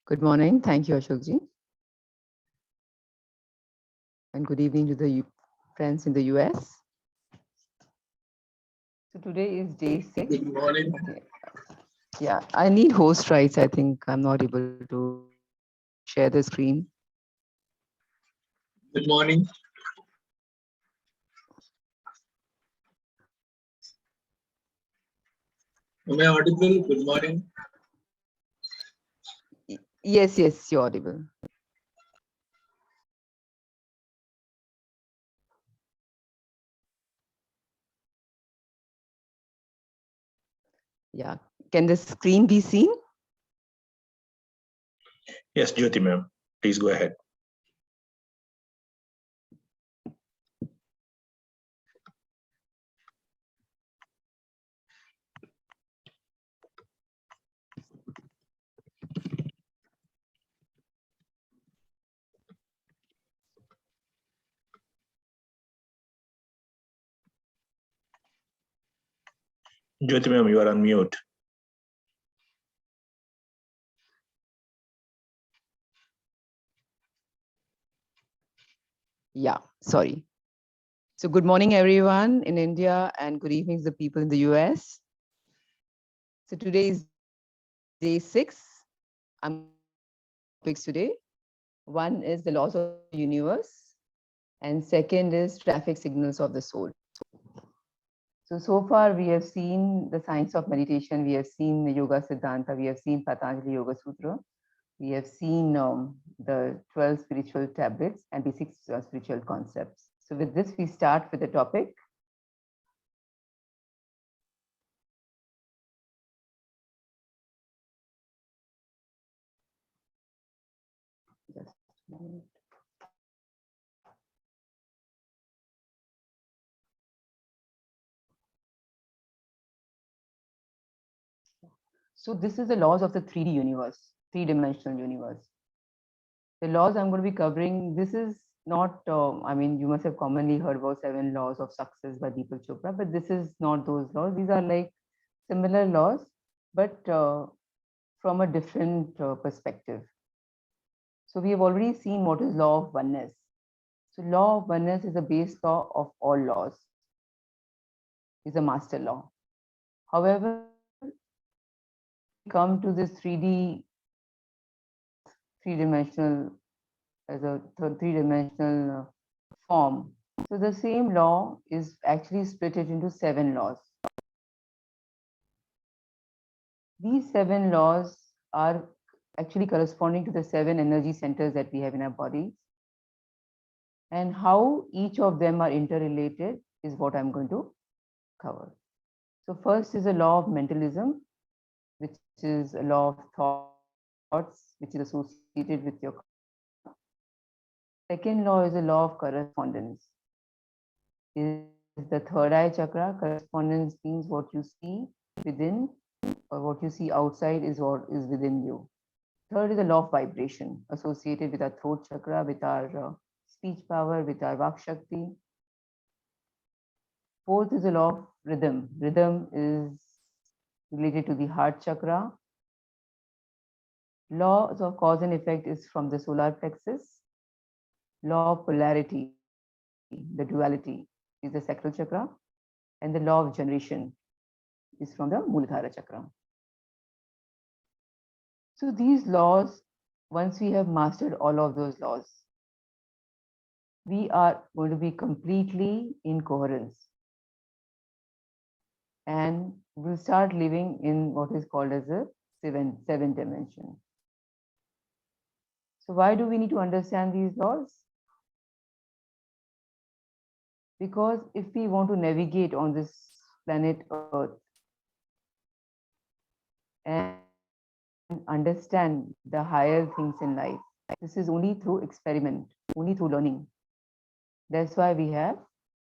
Good morning. Thank you, Ashokji. And good evening to the friends in the US. So today is day 6. Good morning. Okay. Yeah, I need host rights. I think I'm not able to share the screen. Good morning. Am I audible? Good morning. Yes, you're audible. Yeah. Can the screen be seen? Yes, Jyoti ma'am, please go ahead. Jyoti ma'am, you are on mute. Yeah, sorry. So good morning, everyone in India, and good evening to the people in the US. So today is day 6. I'm topics today. One is the laws of the universe, and second is traffic signals of the soul. So far we have seen the science of meditation, we have seen the Yoga Siddhanta, we have seen Patanjali Yoga Sutra, we have seen the 12 spiritual tablets and basic spiritual concepts. So with this, we start with the topic. Just a moment. So this is the laws of the 3D universe, three-dimensional universe. The laws I'm going to be covering, this is not, you must have commonly heard about 7 laws of success by Deepak Chopra, but this is not those laws. These are like similar laws, but from a different perspective. So we have already seen what is law of oneness. So law of oneness is the base law of all laws, is a master law. However, come to this three-dimensional as a three-dimensional form. So the same law is actually split it into 7 laws. These 7 laws are actually corresponding to the 7 energy centers that we have in our bodies. And how each of them are interrelated is what I'm going to cover. So first is a law of mentalism, which is a law of thoughts, which is associated with your. Second law is a law of correspondence. Is the third eye chakra. Correspondence means what you see within or what you see outside is what is within you. Third is the law of vibration associated with our throat chakra, with our speech power, with our Vak Shakti. Fourth is the law of rhythm. Rhythm is related to the heart chakra. Laws of cause and effect is from the solar plexus. Law of polarity, the duality, is the sacral chakra. And the law of generation is from the Muladhara chakra. So these laws, once we have mastered all of those laws, we are going to be completely in coherence. And we'll start living in what is called as a seven dimension. So why do we need to understand these laws? Because if we want to navigate on this planet Earth and understand the higher things in life, this is only through experiment, only through learning. That's why we have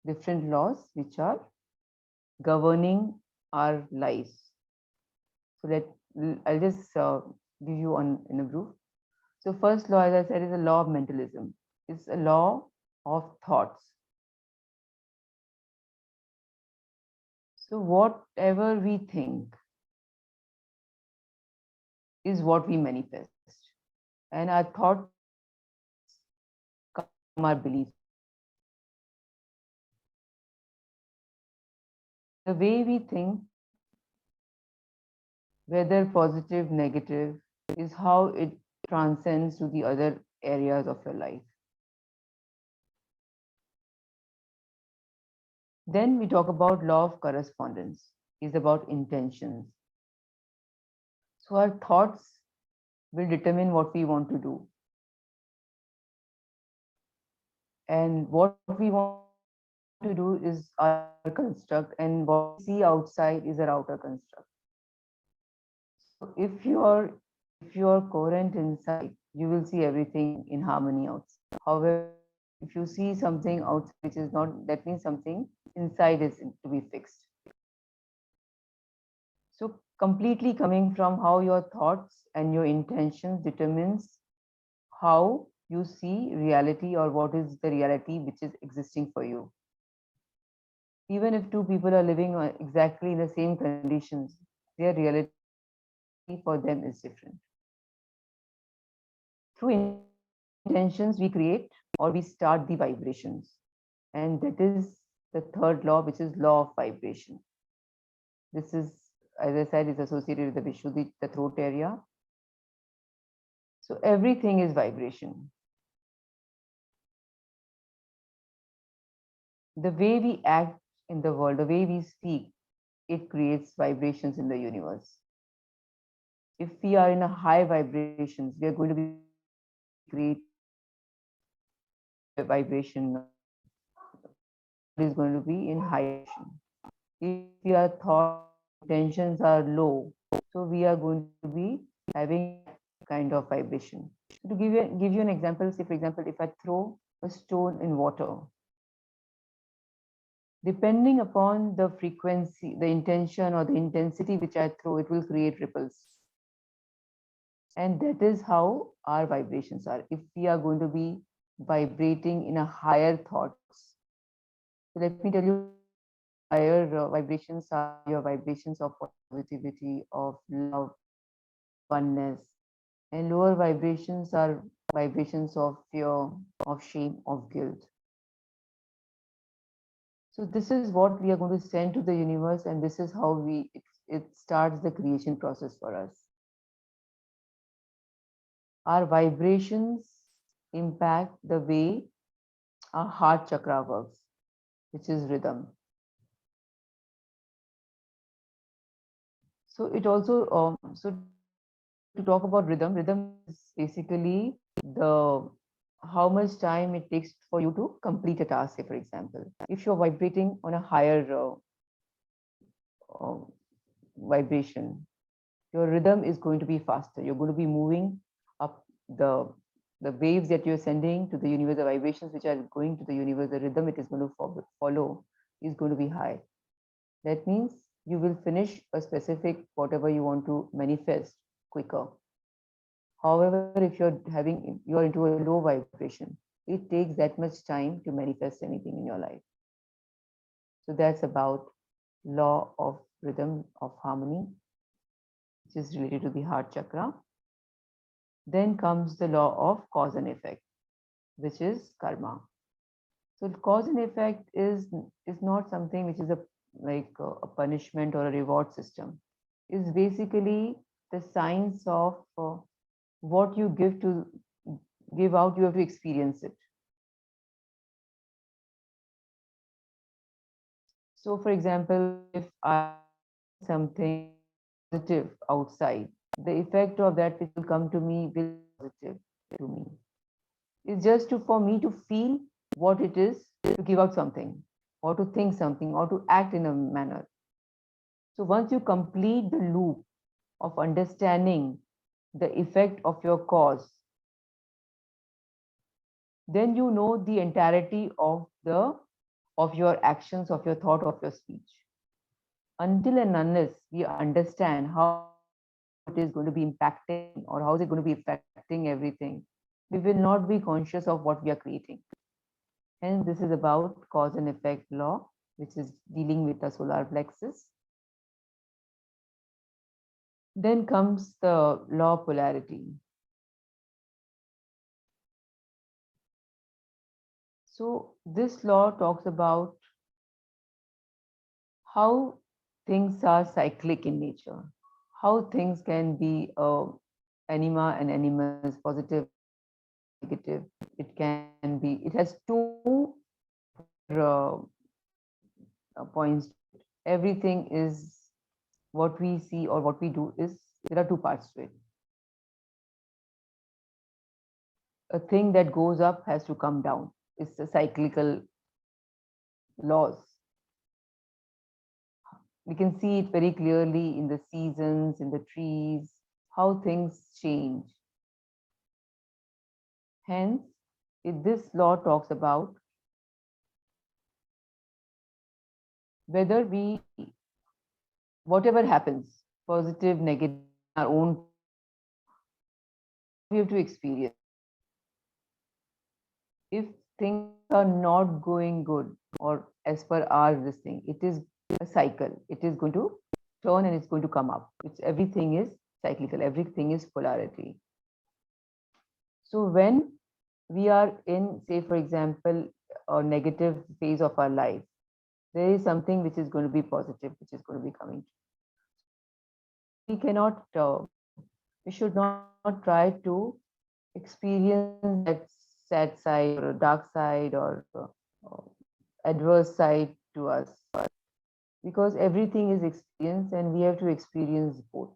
different laws which are governing our lives. So I'll just give you in a group. So first law, as I said, is a law of mentalism. It's a law of thoughts. So whatever we think is what we manifest. and our thoughts come from our beliefs. The way we think, whether positive, negative, is how it transcends to the other areas of your life. Then we talk about law of correspondence, is about intentions. So our thoughts will determine what we want to do. And what we want to do is our construct, and what we see outside is our outer construct. So if you're coherent inside, you will see everything in harmony outside. However, if you see something outside which is not, that means something inside is to be fixed. So completely coming from how your thoughts and your intentions determines how you see reality, or what is the reality which is existing for you. Even if two people are living exactly in the same conditions, their reality for them is different. Through intentions, we create or we start the vibrations. And that is the third law, which is law of vibration. This is, as I said, is associated with the Vishuddhi, the throat area. So everything is vibration. The way we act in the world, the way we speak, it creates vibrations in the universe. If we are in a high vibrations, we are going to be creating vibration is going to be in high vibration. If your thought intentions are low, so we are going to be having kind of vibration. To give you an example, say for example, if I throw a stone in water, depending upon the frequency, the intention or the intensity which I throw, it will create ripples. And that is how our vibrations are. If we are going to be vibrating in a higher thoughts, so let me tell you, higher vibrations are your vibrations of positivity, of love, oneness, and lower vibrations are vibrations of fear, of shame, of guilt. So this is what we are going to send to the universe, and this is how it starts the creation process for us. Our vibrations impact the way our heart chakra works, which is rhythm. So it also so to talk about rhythm is basically the how much time it takes for you to complete a task. Say for example, if you're vibrating on a higher uh, vibration, your rhythm is going to be faster. You're going to be moving up the waves that you're sending to the universe, the vibrations which are going to the universe, the rhythm it is going to follow is going to be high. That means you will finish a specific whatever you want to manifest quicker. However, if you're into a low vibration, it takes that much time to manifest anything in your life. So that's about law of rhythm of harmony, which is related to the heart chakra. Then comes the law of cause and effect, which is karma. So cause and effect is not something which is a punishment or a reward system. It's basically the science of what you give out, you have to experience it. So for example, if I something positive outside, the effect of that which will come to me will be positive to me. It's just for me to feel what it is to give out something, or to think something, or to act in a manner. So once you complete the loop of understanding the effect of your cause, then you know the entirety of your actions, of your thought, of your speech. Until and unless we understand how it is going to be impacting or how is it going to be affecting everything, we will not be conscious of what we are creating. Hence, this is about cause and effect law, which is dealing with the solar plexus. Then comes the law of polarity. So this law talks about how things are cyclic in nature, how things can be anima and animus, positive, negative. It can be, it has two points. Everything is what we see or what we do is, there are two parts to it. A thing that goes up has to come down. It's a cyclical laws. We can see it very clearly in the seasons, in the trees, how things change. Hence, this law talks about whether we, whatever happens, positive, negative, our own, we have to experience. If things are not going good, or as per our this thing, it is a cycle. It is going to turn and it's going to come up. It's, everything is cyclical, everything is polarity. So when we are in, say, for example, a negative phase of our life, there is something which is going to be positive, which is going to be coming. We cannot, we should not try to experience that sad side or dark side or adverse side to us, because everything is experience and we have to experience both.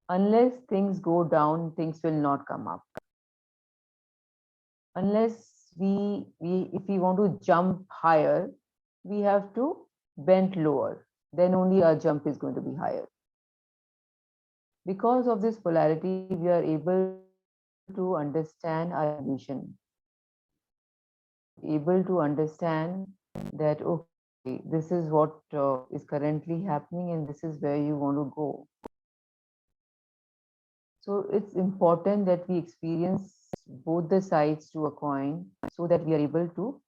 Unless things go down, things will not come up. Unless we if we want to jump higher, we have to bend lower. Then only our jump is going to be higher. Because of this polarity, we are able to understand our evolution, able to understand that, okay, this is what is currently happening and this is where you want to go. So it's important that we experience both the sides to a coin so that we are able to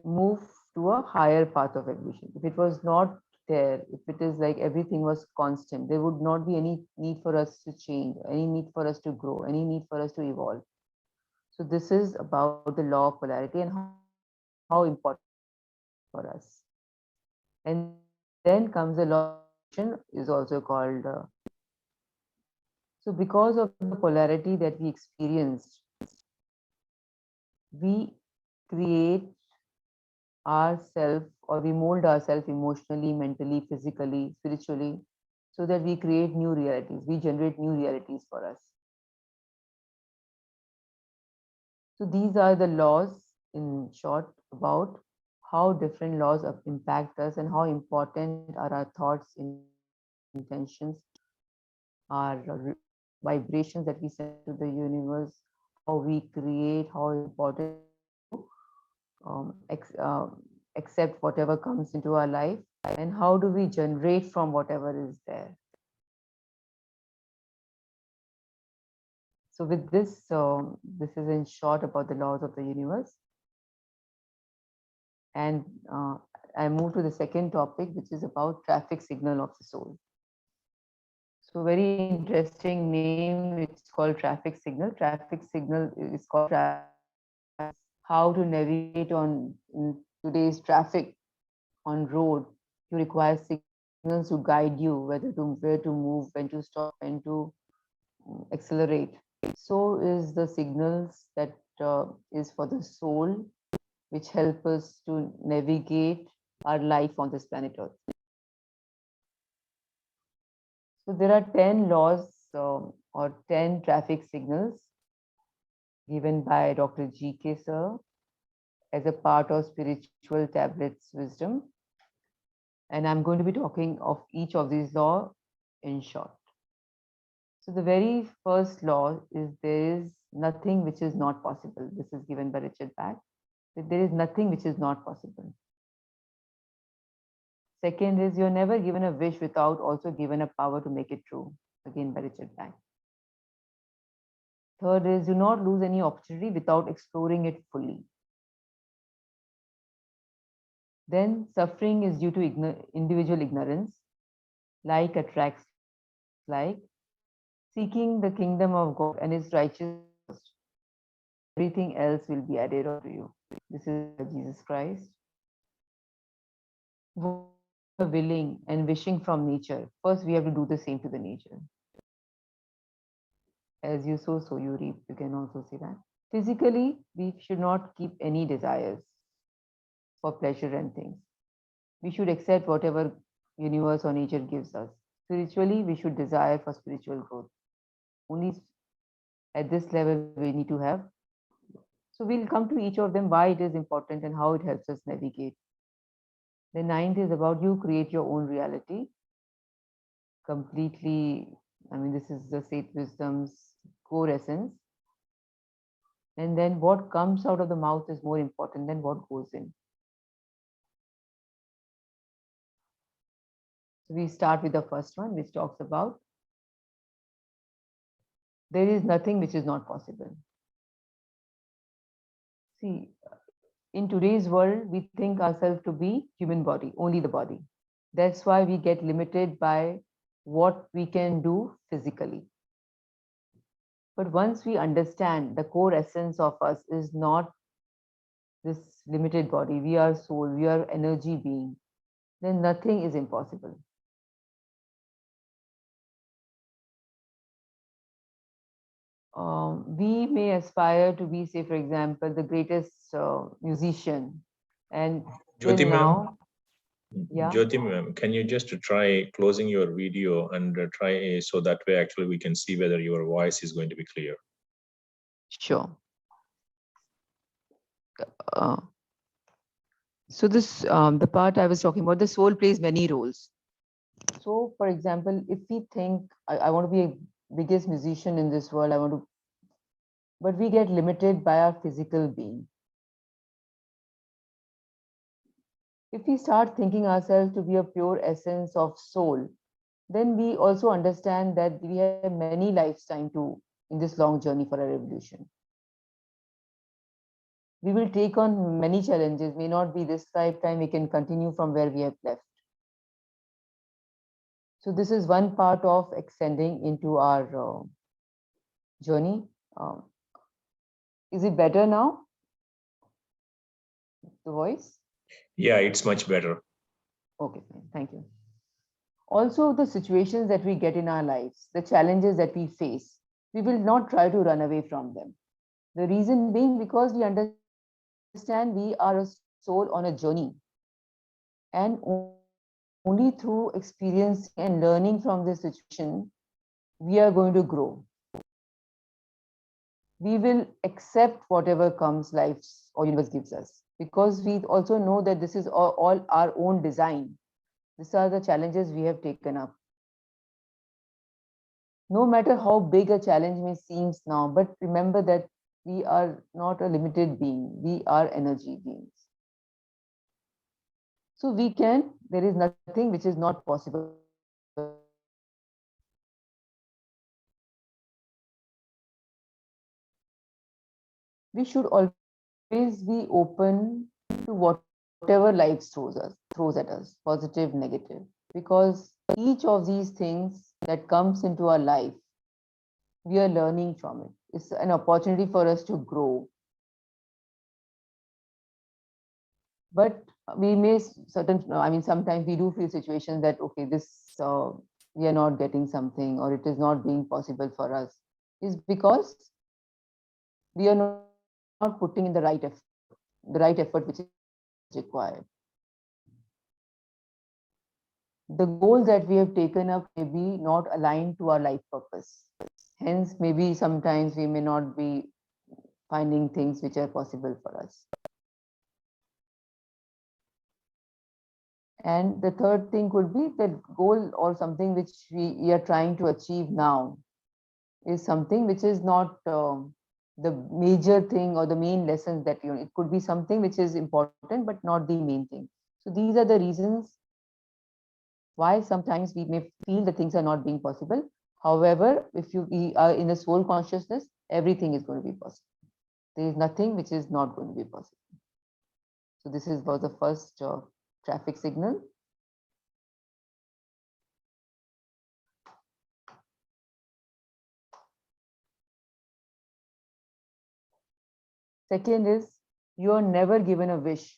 move to a higher path of evolution. If it was not there, if it is like everything was constant, there would not be any need for us to change, any need for us to grow, any need for us to evolve. So this is about the law of polarity and how important for us. And then comes the law is also called. So because of the polarity that we experienced, we create ourselves, or we mold ourselves emotionally, mentally, physically, spiritually, so that we create new realities. We generate new realities for us. So these are the laws in short about how different laws impact us and how important are our thoughts, intentions, our vibrations that we send to the universe, how we create, how important um, accept whatever comes into our life, and how do we generate from whatever is there. So with this, this is in short about the laws of the universe. And I move to the second topic, which is about traffic signal of the soul. So very interesting name. It's called traffic signal. Traffic signal is called how to navigate on in today's traffic on road. You require signals to guide you where to move, when to stop, when to accelerate. So is the signals that is for the soul, which help us to navigate our life on this planet Earth. So there are 10 laws or 10 traffic signals given by Dr. G.K. Sir as a part of spiritual tablets wisdom. And I'm going to be talking of each of these laws in short. So the very first law is there is nothing which is not possible. This is given by Richard Bach. There is nothing which is not possible. Second is you're never given a wish without also given a power to make it true. Again by Richard Bach. Third is do not lose any opportunity without exploring it fully. Then suffering is due to individual ignorance. Like attracts like. Seeking the kingdom of God and his righteousness. everything else will be added on to you. This is Jesus Christ. Willing and wishing from nature. First, we have to do the same to the nature. As you sow, so you reap. You can also say that. Physically, we should not keep any desires for pleasure and things. We should accept whatever universe or nature gives us. Spiritually, we should desire for spiritual growth. Only at this level we need to have. So we'll come to each of them, why it is important and how it helps us navigate. The ninth is about you create your own reality. Completely, this is the Seth Wisdom's core essence. And then what comes out of the mouth is more important than what goes in. So we start with the first one, which talks about there is nothing which is not possible. See, in today's world, we think ourselves to be human body, only the body. That's why we get limited by what we can do physically. But once we understand the core essence of us is not this limited body, we are soul, we are energy being, then nothing is impossible. We may aspire to be, say, for example, the greatest musician. And till now, yeah. Jyoti ma'am, can you just try closing your video and try so that way actually we can see whether your voice is going to be clear. Sure. So this, the part I was talking about, the soul plays many roles. So, for example, if we think, I want to be a biggest musician in this world, I want to, but we get limited by our physical being. If we start thinking ourselves to be a pure essence of soul, then we also understand that we have many lifetimes to in this long journey for our evolution. We will take on many challenges, may not be this lifetime, we can continue from where we have left. So this is one part of extending into our journey. Is it better now? The voice? Yeah, it's much better. Okay, fine. Thank you. Also, the situations that we get in our lives, the challenges that we face, we will not try to run away from them. The reason being because we understand we are a soul on a journey. And only through experiencing and learning from this situation, we are going to grow. We will accept whatever comes life or universe gives us, because we also know that this is all our own design. These are the challenges we have taken up. No matter how big a challenge may seem now, but remember that we are not a limited being, we are energy beings. So there is nothing which is not possible. We should always be open to whatever life throws at us, positive, negative, because each of these things that comes into our life, we are learning from it. It's an opportunity for us to grow. But we may sometimes we do feel situations that, okay, this, we are not getting something, or it is not being possible for us, is because we are not putting in the right effort which is required. The goal that we have taken up may be not aligned to our life purpose. Hence, maybe sometimes we may not be finding things which are possible for us. And the third thing could be that goal or something which we are trying to achieve now is something which is not the major thing or the main lessons that it could be something which is important but not the main thing. So these are the reasons why sometimes we may feel that things are not being possible. However, if we are in the soul consciousness, everything is going to be possible. There is nothing which is not going to be possible. So this was the first traffic signal. Second is, you are never given a wish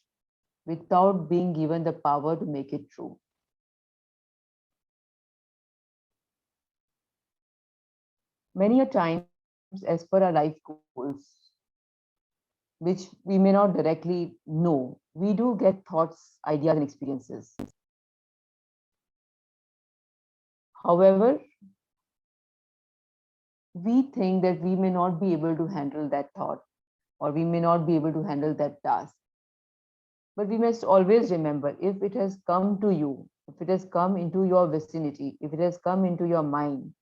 without being given the power to make it true. Many a times, as per our life goals, which we may not directly know, we do get thoughts, ideas, and experiences. However, we think that we may not be able to handle that thought, or we may not be able to handle that task. But we must always remember, if it has come to you, if it has come into your vicinity, if it has come into your mind,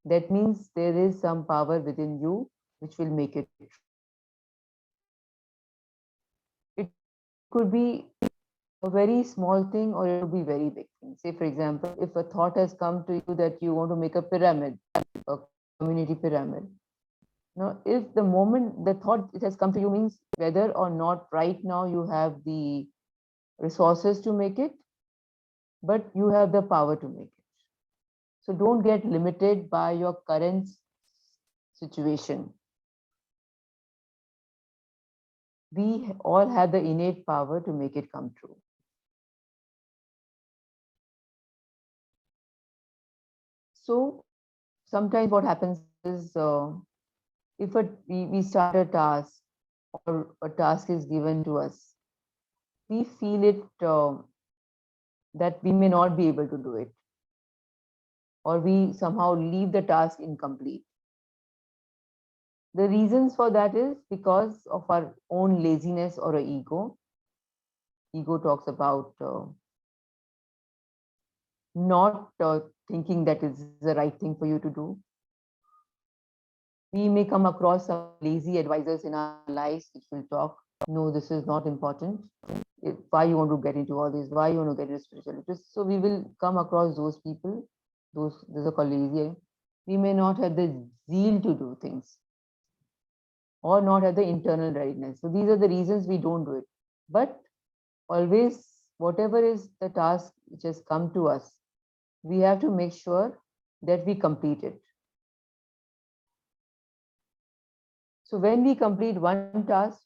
that means there is some power within you which will make it true. It could be a very small thing or it could be very big thing. Say, for example, if a thought has come to you that you want to make a pyramid, a community pyramid. Now, if the moment the thought it has come to you means whether or not right now you have the resources to make it, but you have the power to make it. So don't get limited by your current situation. We all have the innate power to make it come true. So sometimes what happens is if we start a task or a task is given to us, we feel it that we may not be able to do it, or we somehow leave the task incomplete. The reasons for that is because of our own laziness or a ego. Ego talks about not thinking that is the right thing for you to do. We may come across some lazy advisors in our lives which will talk, no, this is not important. Why you want to get into all this? Why you want to get into spirituality? So we will come across those people, those are called lazy. We may not have the zeal to do things or not have the internal readiness. So these are the reasons we don't do it. But always, whatever is the task which has come to us, we have to make sure that we complete it. So when we complete one task,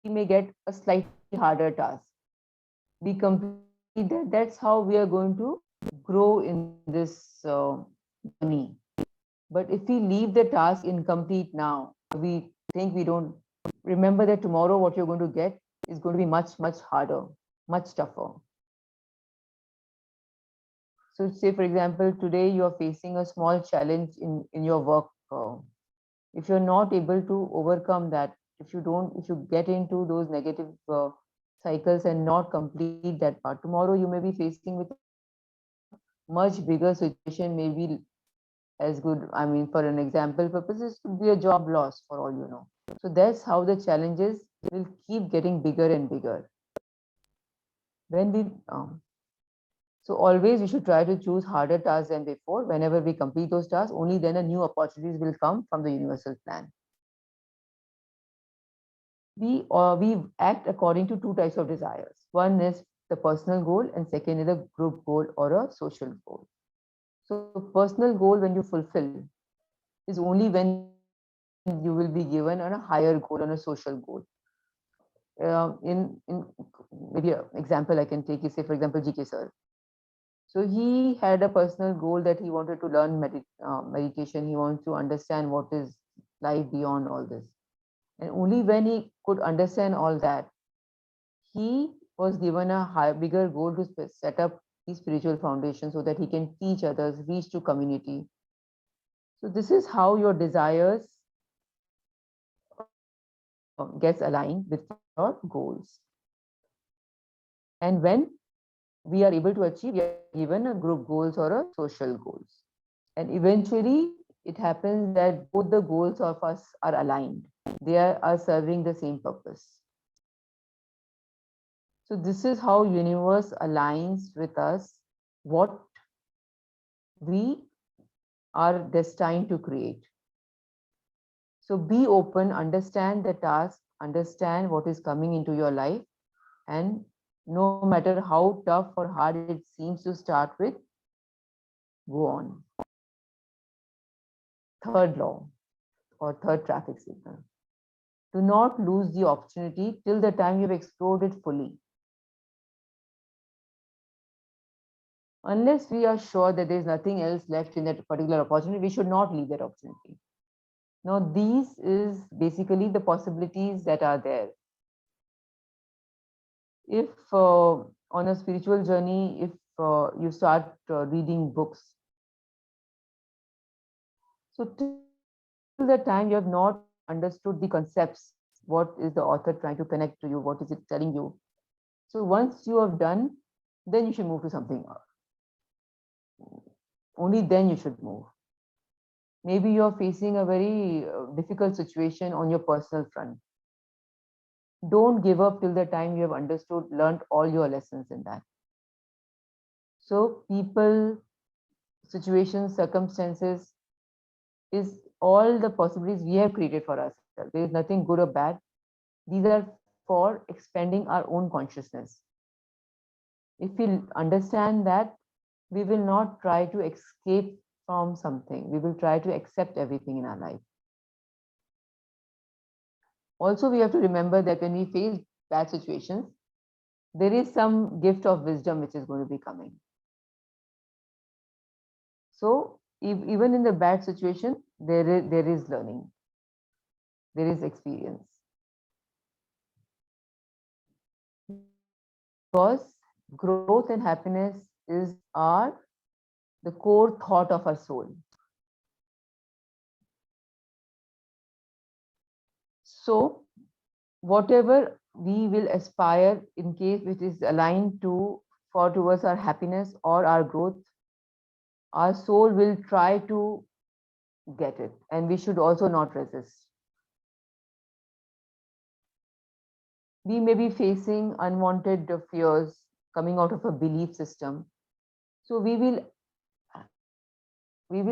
we may get a slightly harder task. We complete that, that's how we are going to grow in this journey. But if we leave the task incomplete now, we think we don't remember that tomorrow what you're going to get is going to be much, much harder, much tougher. So say, for example, today you are facing a small challenge in your work. If you're not able to overcome that, if you get into those negative cycles and not complete that part, tomorrow you may be facing with a much bigger situation, maybe as good. I mean, for an example purposes, could be a job loss for all you know. So that's how the challenges will keep getting bigger and bigger. When we so always we should try to choose harder tasks than before. Whenever we complete those tasks, only then a new opportunities will come from the universal plan. We act according to two types of desires. One is the personal goal, and second is a group goal or a social goal. So personal goal, when you fulfill, is only when you will be given on a higher goal, on a social goal. In maybe an example I can take is, say, for example, GK sir. So he had a personal goal that he wanted to learn meditation. He wants to understand what is life beyond all this. And only when he could understand all that, he was given a bigger goal to set up his spiritual foundation so that he can teach others, reach to community. So this is how your desires gets aligned with your goals. And when we are able to achieve, we are given a group goals or a social goals. And eventually it happens that both the goals of us are aligned. They are serving the same purpose. So this is how universe aligns with us what we are destined to create. So be open, understand the task, understand what is coming into your life, and no matter how tough or hard it seems to start with, go on. Third law or third traffic signal. Do not lose the opportunity till the time you've explored it fully. Unless we are sure that there is nothing else left in that particular opportunity, we should not leave that opportunity. Now, these is basically the possibilities that are there. If on a spiritual journey, if you start reading books, so till the time you have not understood the concepts, what is the author trying to connect to you, what is it telling you? So once you have done, then you should move to something else. Only then you should move. Maybe you're facing a very difficult situation on your personal front. Don't give up till the time you have understood, learned all your lessons in that. So people, situations, circumstances is all the possibilities we have created for ourselves. There is nothing good or bad. These are for expanding our own consciousness. If we understand that, we will not try to escape from something. We will try to accept everything in our life. Also, we have to remember that when we face bad situations, there is some gift of wisdom which is going to be coming. So, even in the bad situation, there is learning, there is experience. Because growth and happiness is the core thought of our soul. So, whatever we will aspire, in case it is aligned towards our happiness or our growth, our soul will try to get it, and we should also not resist. We may be facing unwanted fears coming out of a belief system. So we will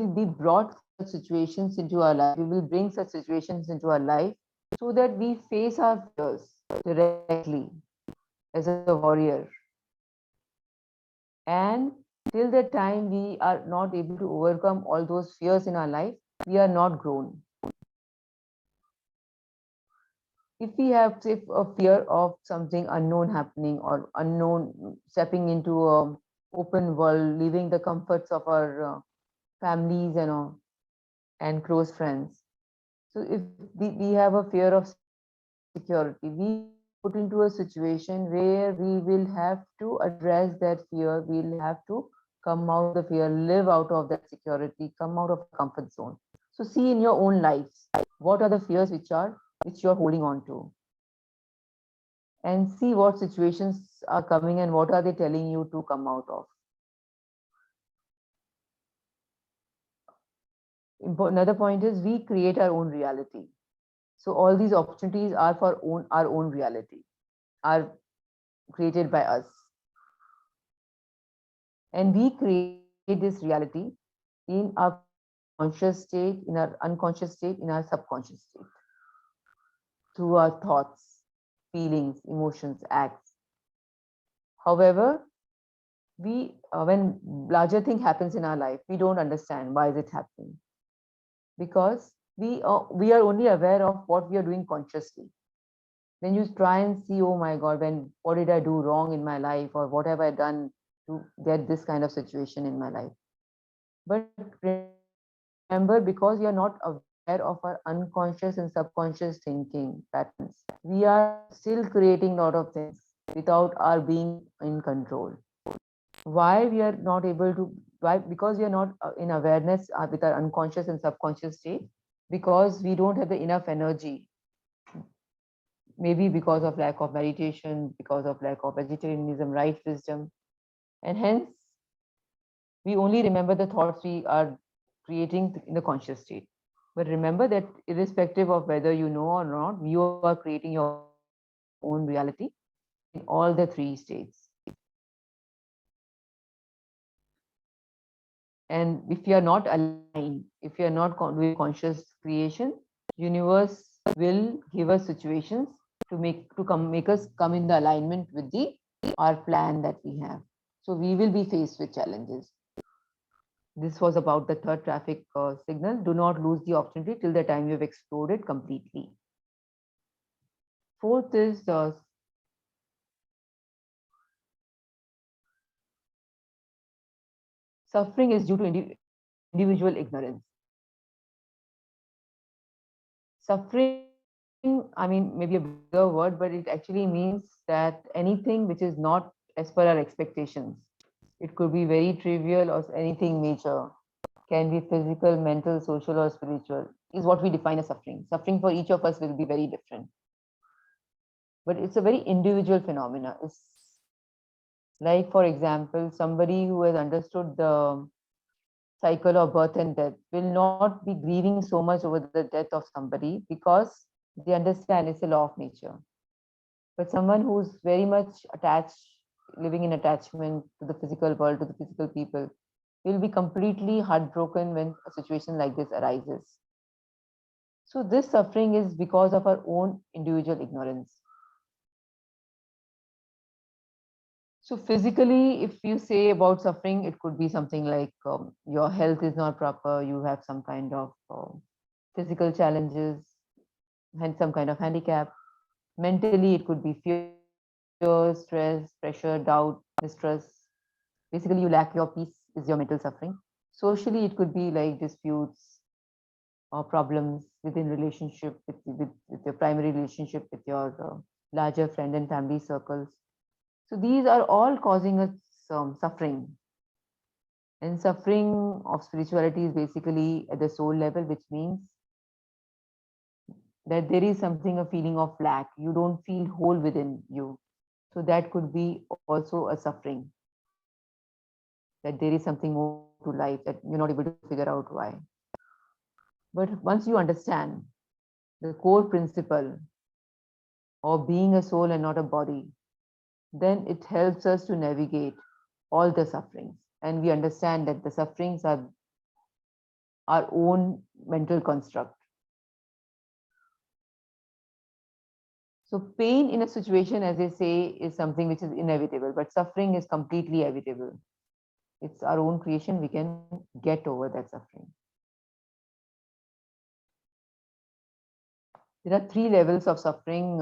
be brought such situations into our life. We will bring such situations into our life so that we face our fears directly as a warrior. And till the time we are not able to overcome all those fears in our life, we are not grown. If we have, say, a fear of something unknown happening or unknown, stepping into an open world, leaving the comforts of our families and close friends. So if we have a fear of security, we put into a situation where we will have to address that fear. We'll have to come out of the fear, live out of that security, come out of the comfort zone. So see in your own lives, what are the fears which you're holding on to, and see what situations are coming and what are they telling you to come out of. Another point is we create our own reality. So all these opportunities are for our own reality, are created by us. And we create this reality in our conscious state, in our unconscious state, in our subconscious state, through our thoughts, feelings, emotions, acts. However, when larger thing happens in our life, we don't understand why is it happening, because we are only aware of what we are doing consciously. When you try and see, oh my God, what did I do wrong in my life, or what have I done to get this kind of situation in my life? But remember, because we are not aware of our unconscious and subconscious thinking patterns, we are still creating a lot of things without our being in control. Why we are not able to? Why? Because we are not in awareness with our unconscious and subconscious state, because we don't have the enough energy. Maybe because of lack of meditation, because of lack of vegetarianism, right wisdom, and hence we only remember the thoughts we are creating in the conscious state. But remember that irrespective of whether you know or not, you are creating your own reality in all the three states. And if you are not aligned, if you are not doing conscious creation, universe will give us situations to make us come in the alignment with our plan that we have. So we will be faced with challenges. This was about the third traffic signal. Do not lose the opportunity till the time you have explored it completely. fourth is suffering is due to individual ignorance. Suffering, I mean, maybe a bigger word, but it actually means that anything which is not as per our expectations, it could be very trivial or anything major, can be physical, mental, social, or spiritual, is what we define as suffering. Suffering for each of us will be very different. But it's a very individual phenomena. It's like, for example, somebody who has understood the cycle of birth and death will not be grieving so much over the death of somebody because they understand it's a law of nature. But someone who's very much attached, living in attachment to the physical world, to the physical people, will be completely heartbroken when a situation like this arises. So this suffering is because of our own individual ignorance. So physically, if you say about suffering, it could be something like your health is not proper, you have some kind of physical challenges, and some kind of handicap. Mentally, it could be fear, stress, pressure, doubt, distress. Basically, you lack your peace is your mental suffering. Socially, it could be like disputes or problems within relationship with your primary relationship with your larger friend and family circles. So these are all causing us suffering. And suffering of spirituality is basically at the soul level, which means that there is something, a feeling of lack. You don't feel whole within you. So that could be also a suffering, that there is something more to life that you're not able to figure out why. But once you understand the core principle of being a soul and not a body, then it helps us to navigate all the sufferings. And we understand that the sufferings are our own mental construct. So pain in a situation, as they say, is something which is inevitable, but suffering is completely evitable. It's our own creation. We can get over that suffering. There are three levels of suffering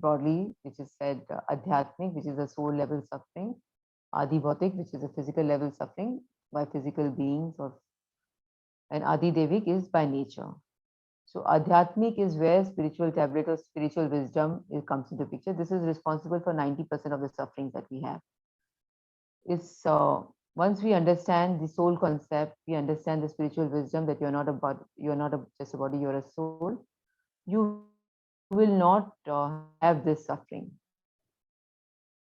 broadly, which is said adhyatmic, which is the soul level suffering, adibhautik, which is a physical level suffering by physical beings, and adidevik is by nature. So adhyatmic is where spiritual tablet or spiritual wisdom comes into picture. This is responsible for 90% of the sufferings that we have. It's once we understand the soul concept, we understand the spiritual wisdom that you're not a body, just a body, you're a soul. You will not have this suffering,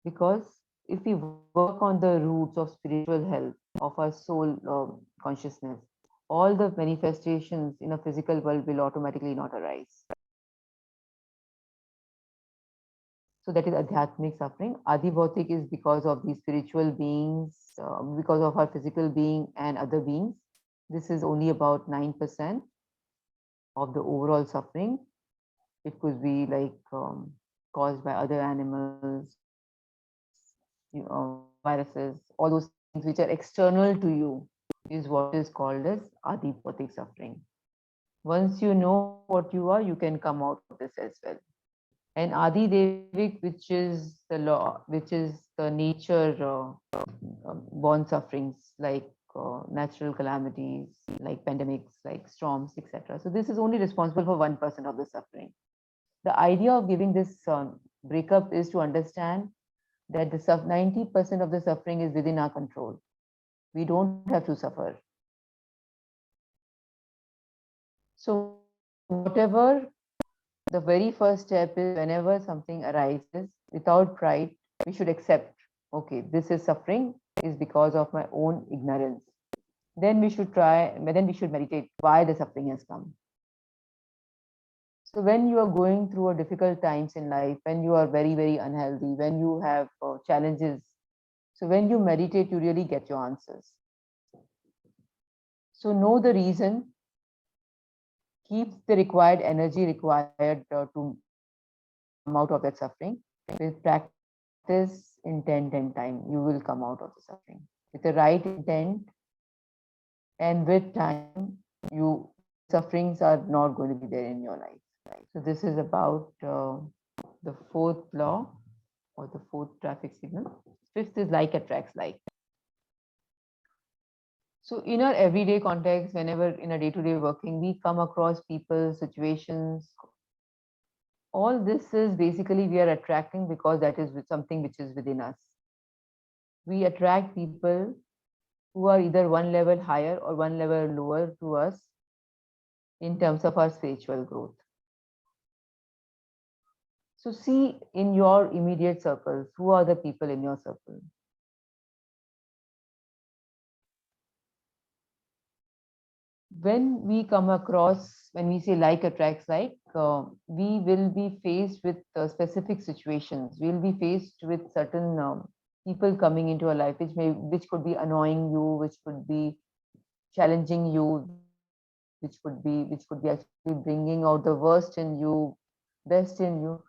because if we work on the roots of spiritual health of our soul consciousness, all the manifestations in a physical world will automatically not arise. So that is adhyatmic suffering. Adibhautik is because of the spiritual beings, because of our physical being and other beings. This is only about 9% of the overall suffering. It could be like caused by other animals, viruses, all those things which are external to you is what is called as adibhautik suffering. Once you know what you are, you can come out of this as well. And adidevik, which is the law, which is the nature born sufferings like natural calamities, like pandemics, like storms, etc. So this is only responsible for 1% of the suffering. The idea of giving this breakup is to understand that the 90% of the suffering is within our control. We don't have to suffer. So whatever, the very first step is, whenever something arises, without pride, we should accept, okay, this is suffering is because of my own ignorance. Then we should meditate why the suffering has come. So when you are going through a difficult times in life, when you are very, very unhealthy, when you have challenges, so when you meditate, you really get your answers. So know the reason, keep the required energy required to come out of that suffering. With practice, intent, and time, you will come out of the suffering. With the right intent and with time, sufferings are not going to be there in your life. Right? So this is about the fourth law or the fourth traffic signal. Fifth is like attracts like. So in our everyday context, whenever in a day-to-day working, we come across people, situations. All this is basically we are attracting because that is something which is within us. We attract people who are either one level higher or one level lower to us in terms of our spiritual growth. So see in your immediate circles, who are the people in your circle? When we come across, when we say like attracts like, we will be faced with specific situations. We'll be faced with certain people coming into our life, which could be annoying you, which could be challenging you, which could be actually bringing out the worst in you, best in you.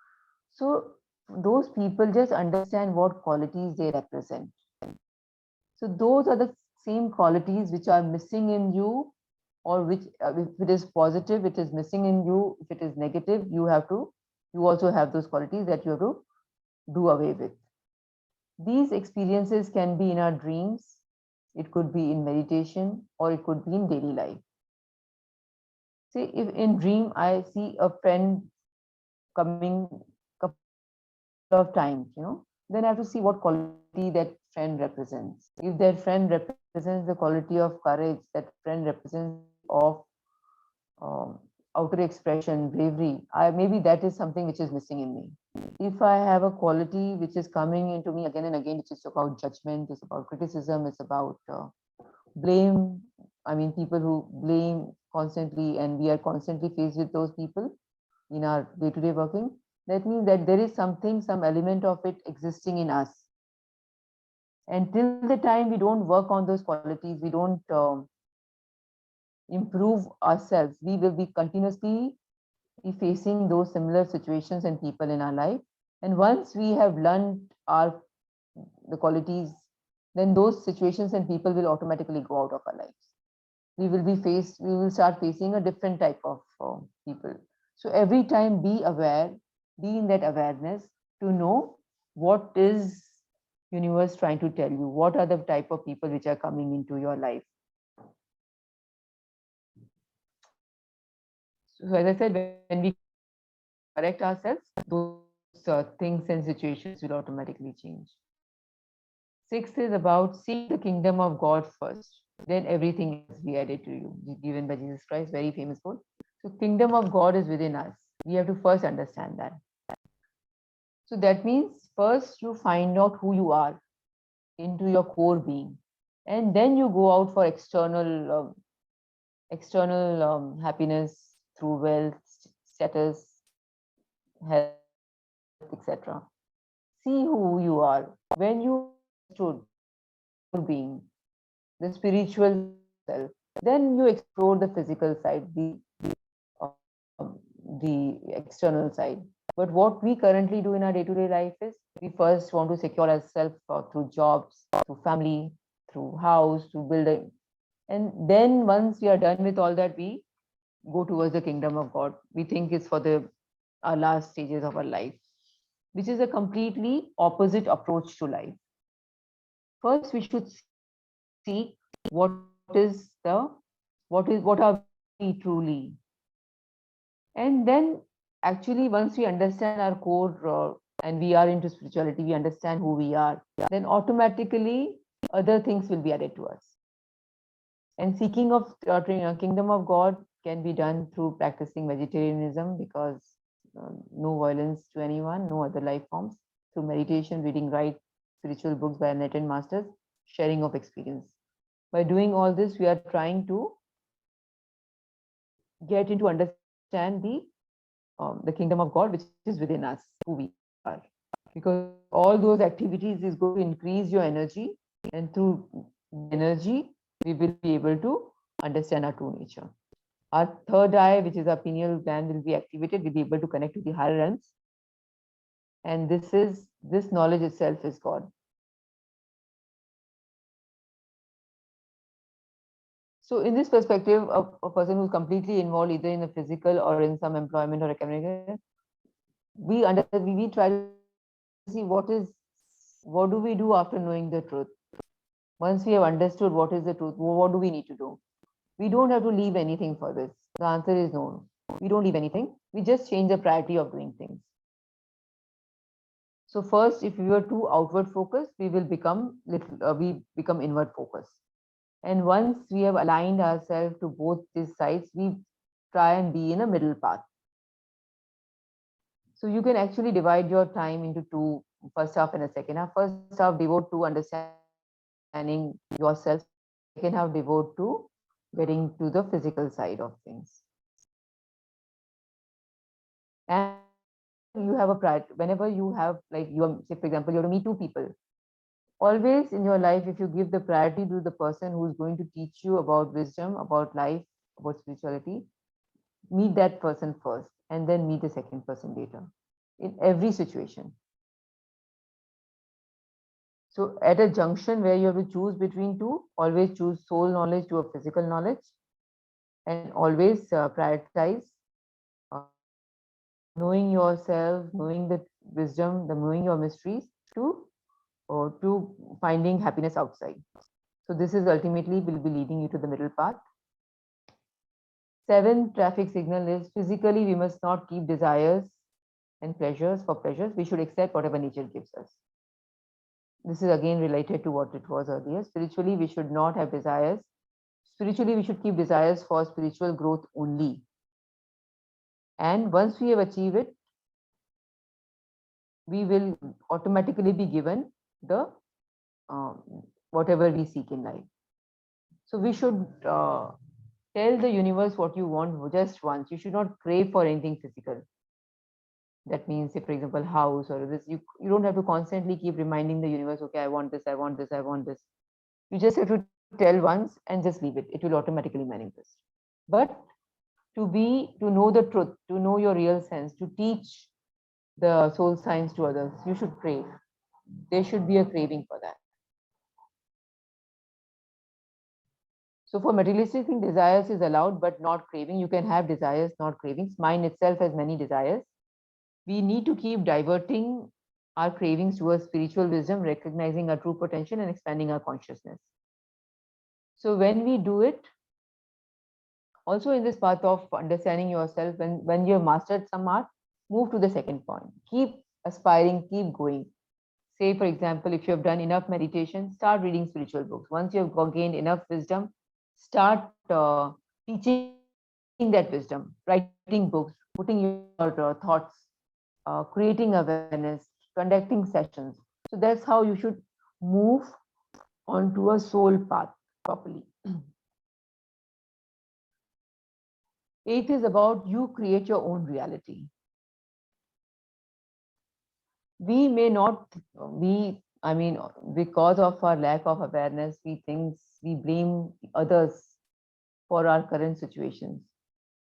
So those people, just understand what qualities they represent. So those are the same qualities which are missing in you, or which if it is positive, it is missing in you. If it is negative, you also have those qualities that you have to do away with. These experiences can be in our dreams, it could be in meditation, or it could be in daily life. Say if in dream I see a friend coming couple of times, then I have to see what quality that friend represents. If that friend represents the quality of courage, that friend represents of outer expression, bravery, maybe that is something which is missing in me. If I have a quality which is coming into me again and again, which is about judgment, it's about criticism, it's about blame. I mean, people who blame constantly, and we are constantly faced with those people in our day-to-day working. That means that there is something, some element of it existing in us. And till the time we don't work on those qualities, we don't improve ourselves, we will be continuously facing those similar situations and people in our life. And once we have learned the qualities, then those situations and people will automatically go out of our lives. We will start facing a different type of people. So every time be aware, be in that awareness to know what is universe trying to tell you, what are the type of people which are coming into your life. So as I said, when we correct ourselves, those things and situations will automatically change. Sixth is about seek the kingdom of God first, then everything else be added to you, given by Jesus Christ, very famous quote. So kingdom of God is within us. We have to first understand that. So that means first you find out who you are into your core being, and then you go out for external happiness through wealth, status, health, etc. See who you are. When you understood your being, the spiritual self, then you explore the physical side, the external side. But what we currently do in our day-to-day life is we first want to secure ourselves through jobs, through family, through house, through building. And then once we are done with all that, we go towards the kingdom of God. We think it's for our last stages of our life, which is a completely opposite approach to life. First, we should see what are we truly, and then actually once we understand our core and we are into spirituality, we understand who we are, then automatically other things will be added to us. And seeking of kingdom of God can be done through practicing vegetarianism, because no violence to anyone, no other life forms, through meditation, reading right spiritual books by enlightened masters, sharing of experience. By doing all this, we are trying to get into understand the kingdom of God, which is within us, who we are. Because all those activities is going to increase your energy, and through energy, we will be able to understand our true nature. Our third eye, which is our pineal gland, will be activated. We'll be able to connect to the higher realms. And this knowledge itself is God. So in this perspective, a person who's completely involved either in the physical or in some employment or academic, we try to see what do we do after knowing the truth. Once we have understood what is the truth, what do we need to do? We don't have to leave anything for this. The answer is no. We don't leave anything. We just change the priority of doing things. So first, if we were too outward focused, we will become we become inward focused. And once we have aligned ourselves to both these sides, we try and be in a middle path. So you can actually divide your time into two, first half and a second half. First half devote to understanding yourself. Second half devote to getting to the physical side of things. And you have a priority, whenever you have, like, you are, say for example, you have to meet two people. Always in your life, if you give the priority to the person who is going to teach you about wisdom, about life, about spirituality, meet that person first and then meet the second person later in every situation. So at a junction where you have to choose between two, always choose soul knowledge to a physical knowledge, and always prioritize knowing yourself, knowing the wisdom, the knowing your mysteries to to finding happiness outside. So this is ultimately will be leading you to the middle path. Seventh traffic signal is physically we must not keep desires and pleasures for pleasures. We should accept whatever nature gives us. This is again related to what it was earlier. Spiritually, we should not have desires. Spiritually, we should keep desires for spiritual growth only. And once we have achieved it, we will automatically be given the whatever we seek in life. So we should tell the universe what you want just once. You should not crave for anything physical. That means, if for example, house or this, you don't have to constantly keep reminding the universe, okay, I want this, I want this, I want this. You just have to tell once and just leave it. It will automatically manifest. But to know the truth, to know your real sense, to teach the soul science to others, you should crave. There should be a craving for that. So for materialistic thing, desires is allowed, but not craving. You can have desires, not cravings. Mind itself has many desires. We need to keep diverting our cravings towards spiritual wisdom, recognizing our true potential and expanding our consciousness. So when we do it, also in this path of understanding yourself, when you have mastered some art, move to the second point. Keep aspiring, keep going. Say, for example, if you have done enough meditation, start reading spiritual books. Once you have gained enough wisdom, start teaching that wisdom, writing books, putting your thoughts, creating awareness, conducting sessions. So that's how you should move onto a soul path properly. Eighth is about you create your own reality. We may not, because of our lack of awareness, we blame others for our current situations.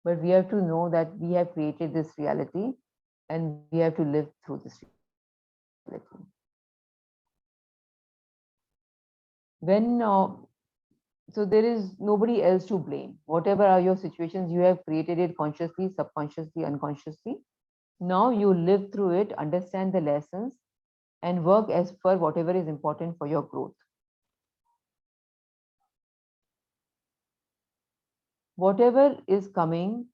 But we have to know that we have created this reality and we have to live through this reality. So there is nobody else to blame. Whatever are your situations, you have created it consciously, subconsciously, unconsciously. Now you live through it, understand the lessons, and work as per whatever is important for your growth. Whatever is coming,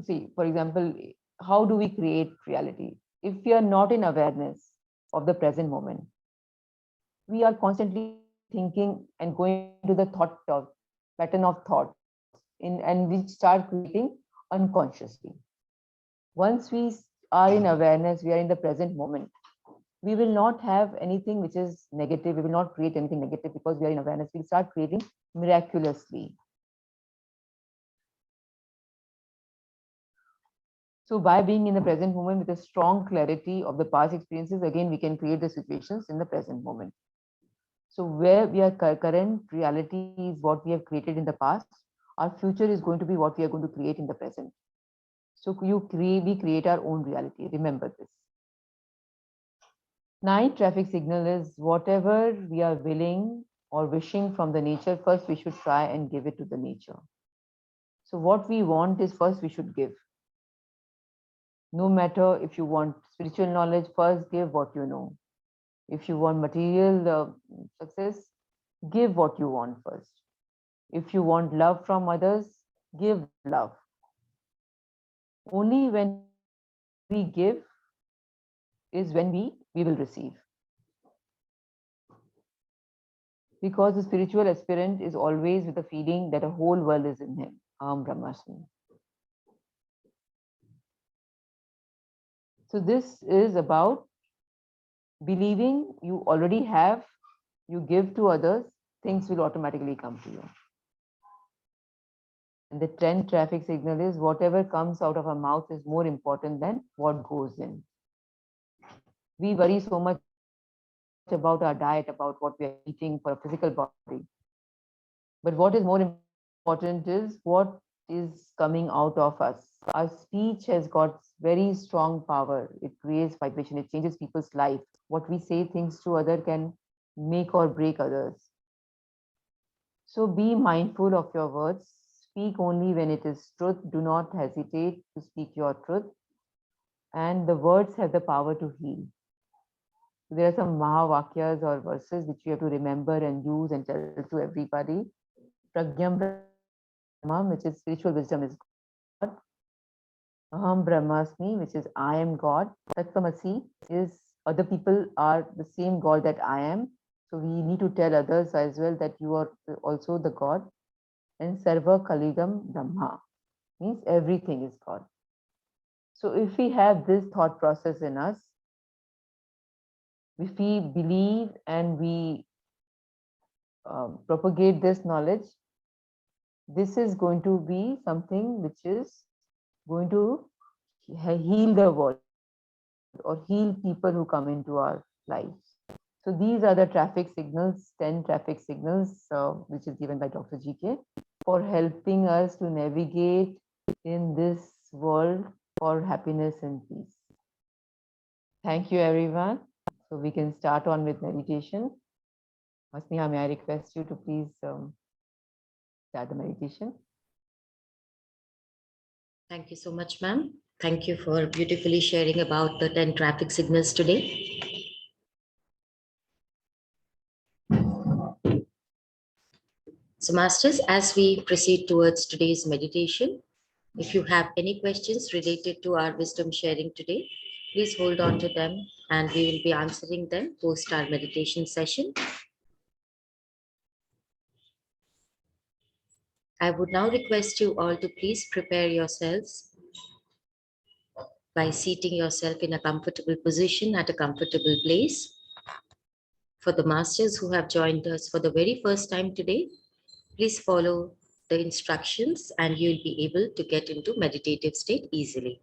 see, for example, how do we create reality? If we are not in awareness of the present moment, we are constantly thinking and going to the thought of pattern of thoughts and we start creating unconsciously. Once we are in awareness, we are in the present moment, we will not have anything which is negative. We will not create anything negative because we are in awareness. We'll start creating miraculously. So by being in the present moment with a strong clarity of the past experiences, again, we can create the situations in the present moment. So where we are current reality is what we have created in the past. Our future is going to be what we are going to create in the present. So we create our own reality. Remember this. Ninth traffic signal is whatever we are willing or wishing from the nature, first we should try and give it to the nature. So what we want is first we should give. No matter if you want spiritual knowledge, first give what you know. If you want material success, give what you want first. If you want love from others, give love. Only when we give is when we will receive. Because the spiritual aspirant is always with the feeling that a whole world is in him. Aham Brahmasmi. So this is about believing you already have, you give to others, things will automatically come to you. And the 10 traffic signal is whatever comes out of our mouth is more important than what goes in. We worry so much about our diet, about what we are eating for a physical body. But what is more important is what is coming out of us. Our speech has got very strong power. It creates vibration. It changes people's life. What we say things to other can make or break others. So be mindful of your words. Speak only when it is truth. Do not hesitate to speak your truth. And the words have the power to heal. There are some Mahavakyas or verses which you have to remember and use and tell to everybody. Pragyam Brahma, which is spiritual wisdom, is God. Aham Brahmasmi, which is I am God. Tatvamasi is other people are the same God that I am. So we need to tell others as well that you are also the God. And Sarva Kaligam Brahma means everything is God. So if we have this thought process in us, if we believe and we propagate this knowledge, this is going to be something which is going to heal the world or heal people who come into our lives. So these are the traffic signals, 10 traffic signals, which is given by Dr. GK for helping us to navigate in this world for happiness and peace. Thank you, everyone. So we can start on with meditation. Masniha, may I request you to please start the meditation? Thank you so much, ma'am. Thank you for beautifully sharing about the 10 traffic signals today. So masters, as we proceed towards today's meditation, if you have any questions related to our wisdom sharing today, please hold on to them and we will be answering them post our meditation session. I would now request you all to please prepare yourselves by seating yourself in a comfortable position at a comfortable place. For the masters who have joined us for the very first time today, please follow the instructions and you'll be able to get into meditative state easily.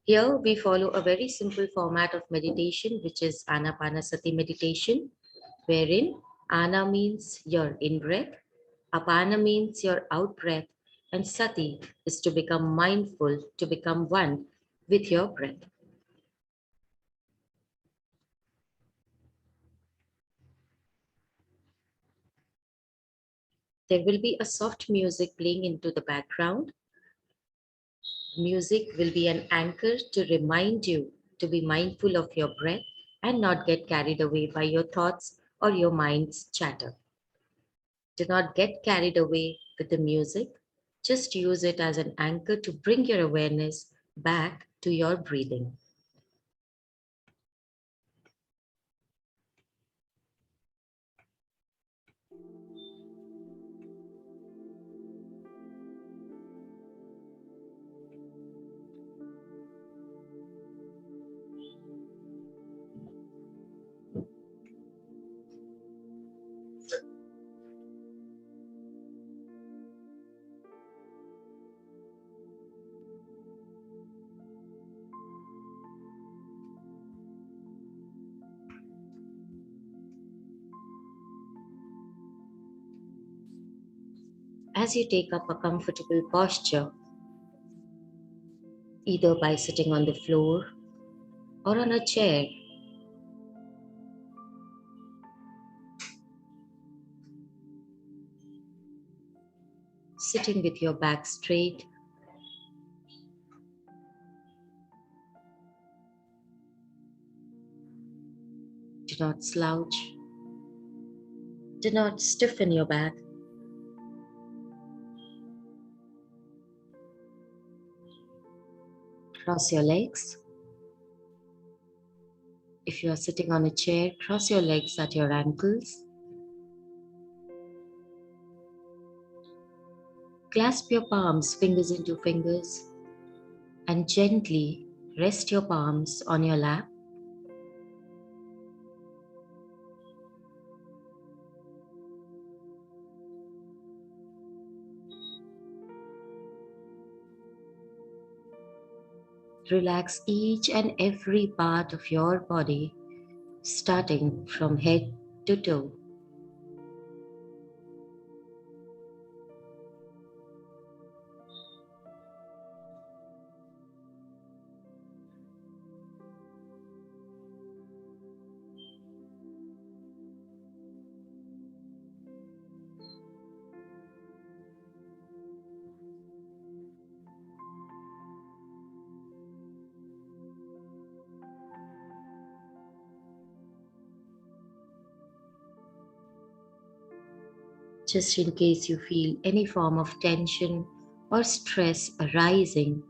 Here we follow a very simple format of meditation, which is Anapanasathi Meditation, wherein Ana means your in-breath, Apana means your out-breath, and Sati is to become mindful, to become one with your breath. There will be a soft music playing into the background. Music will be an anchor to remind you to be mindful of your breath and not get carried away by your thoughts or your mind's chatter. Do not get carried away with the music. Just use it as an anchor to bring your awareness back to your breathing. As you take up a comfortable posture, either by sitting on the floor or on a chair, sitting with your back straight. Do not slouch. Do not stiffen your back. Cross your legs. If you are sitting on a chair, cross your legs at your ankles. Clasp your palms, fingers into fingers, and gently rest your palms on your lap. Relax each and every part of your body, starting from head to toe. Just in case you feel any form of tension or stress arising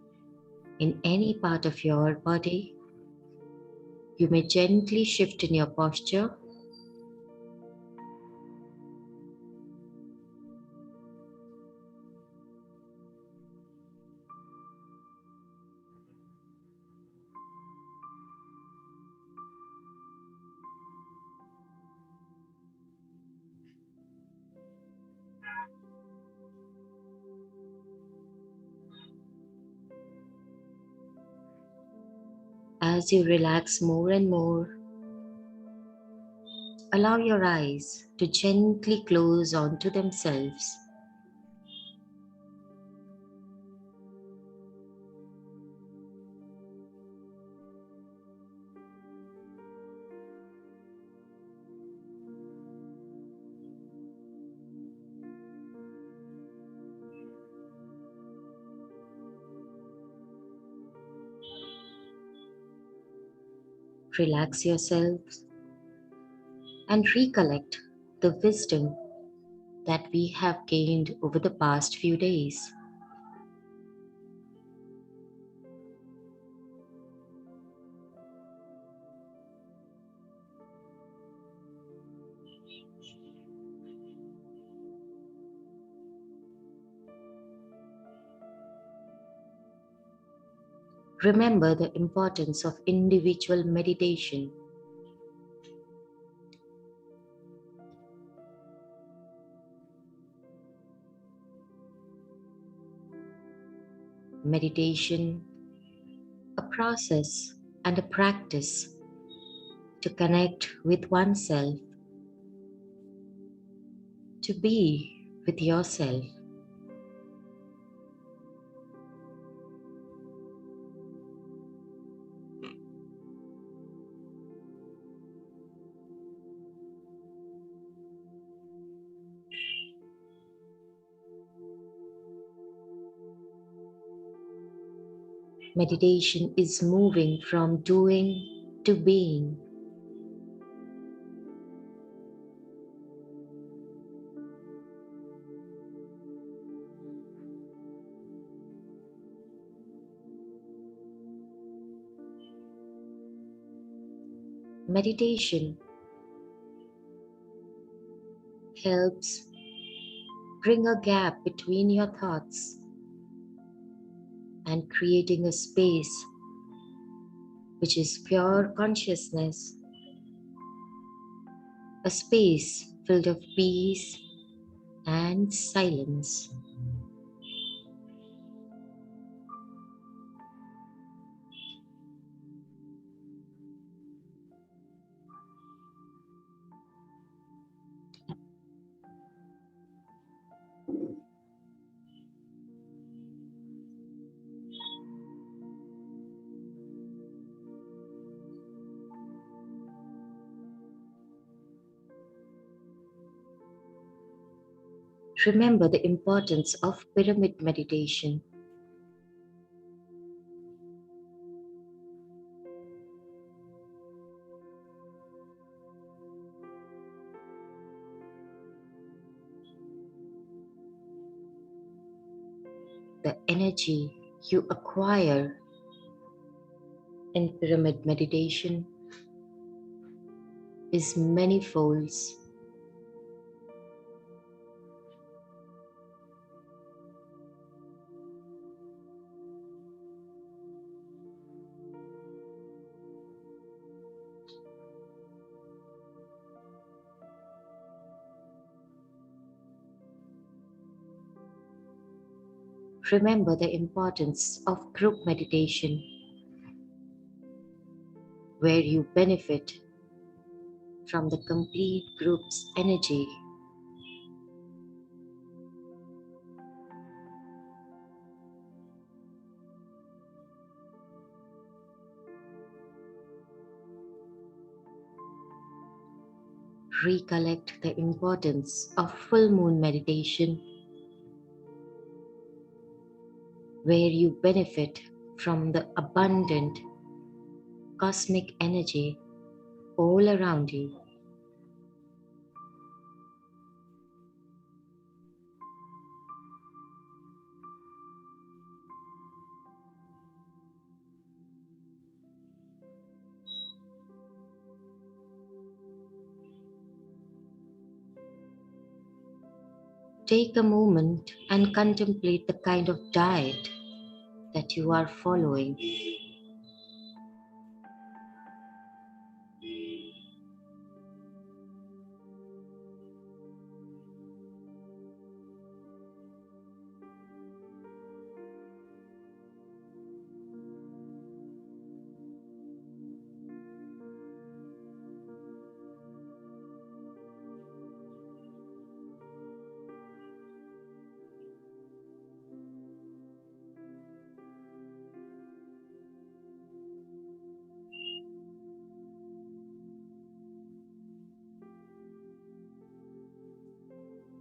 in any part of your body, you may gently shift in your posture. As you relax more and more, allow your eyes to gently close onto themselves. Relax yourselves and recollect the wisdom that we have gained over the past few days. Remember the importance of individual meditation. Meditation, a process and a practice to connect with oneself, to be with yourself. Meditation is moving from doing to being. Meditation helps bring a gap between your thoughts and creating a space which is pure consciousness, a space filled of peace and silence. Remember the importance of pyramid meditation. The energy you acquire in pyramid meditation is many-folds. Remember the importance of group meditation, where you benefit from the complete group's energy. Recollect the importance of full moon meditation, where you benefit from the abundant cosmic energy all around you. Take a moment and contemplate the kind of diet that you are following.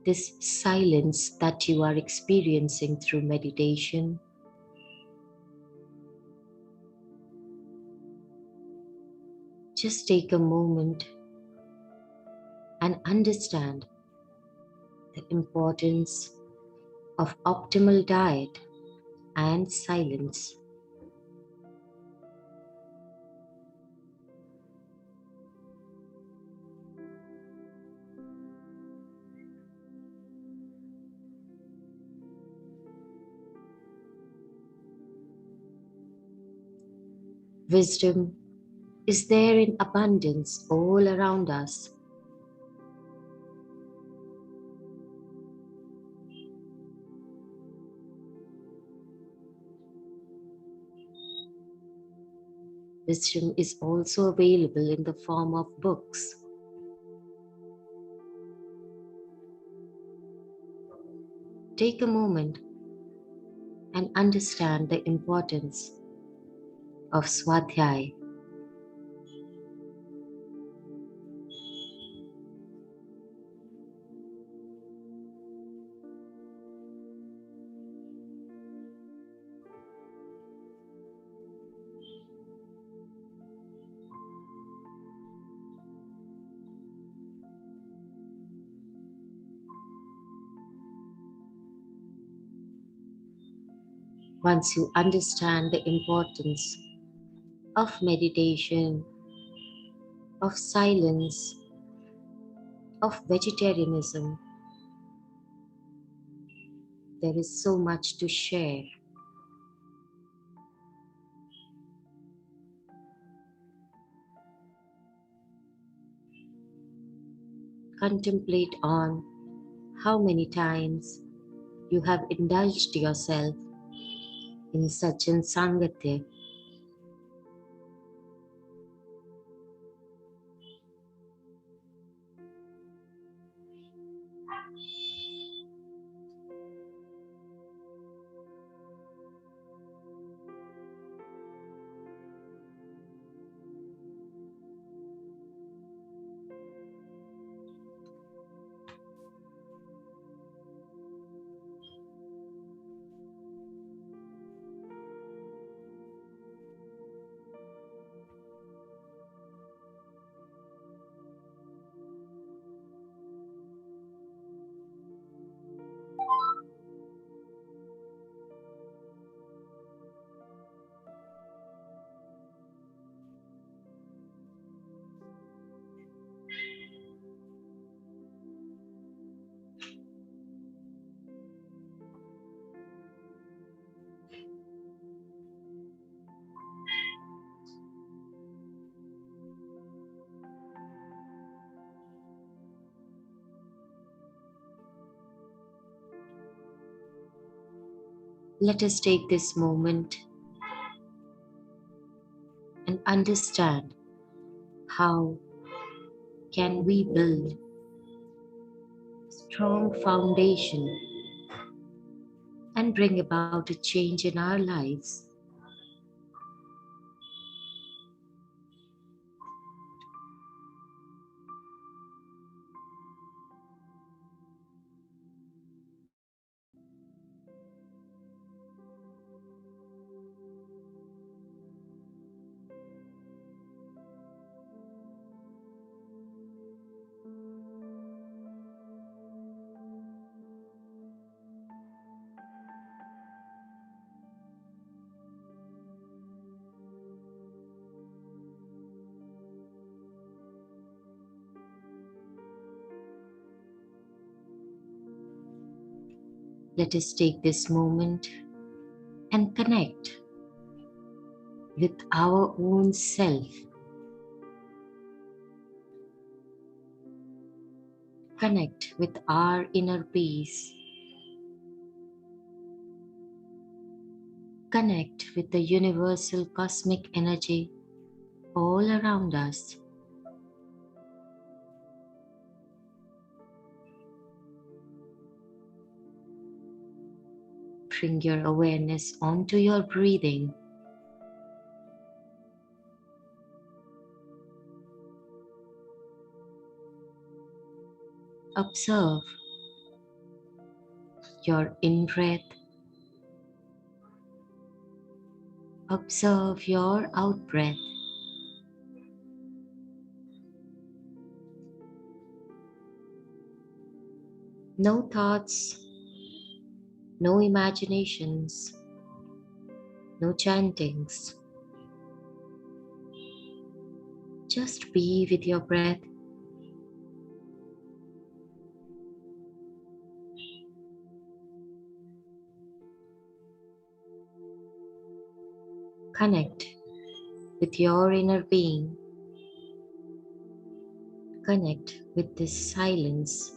This silence that you are experiencing through meditation just take a moment and understand the importance of optimal diet and silence. Wisdom is there in abundance all around us. Wisdom is also available in the form of books. Take a moment and understand the importance of Swadhyay. Once you understand the importance of meditation, of silence, of vegetarianism, there is so much to share. Contemplate on how many times you have indulged yourself in such an sangatya. Let us take this moment and understand how can we build a strong foundation and bring about a change in our lives. Let us take this moment and connect with our own self. Connect with our inner peace. Connect with the universal cosmic energy all around us. Bring your awareness onto your breathing. Observe your in-breath. Observe your out-breath. No thoughts, no imaginations, no chantings. Just be with your breath. Connect with your inner being. Connect with this silence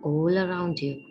all around you.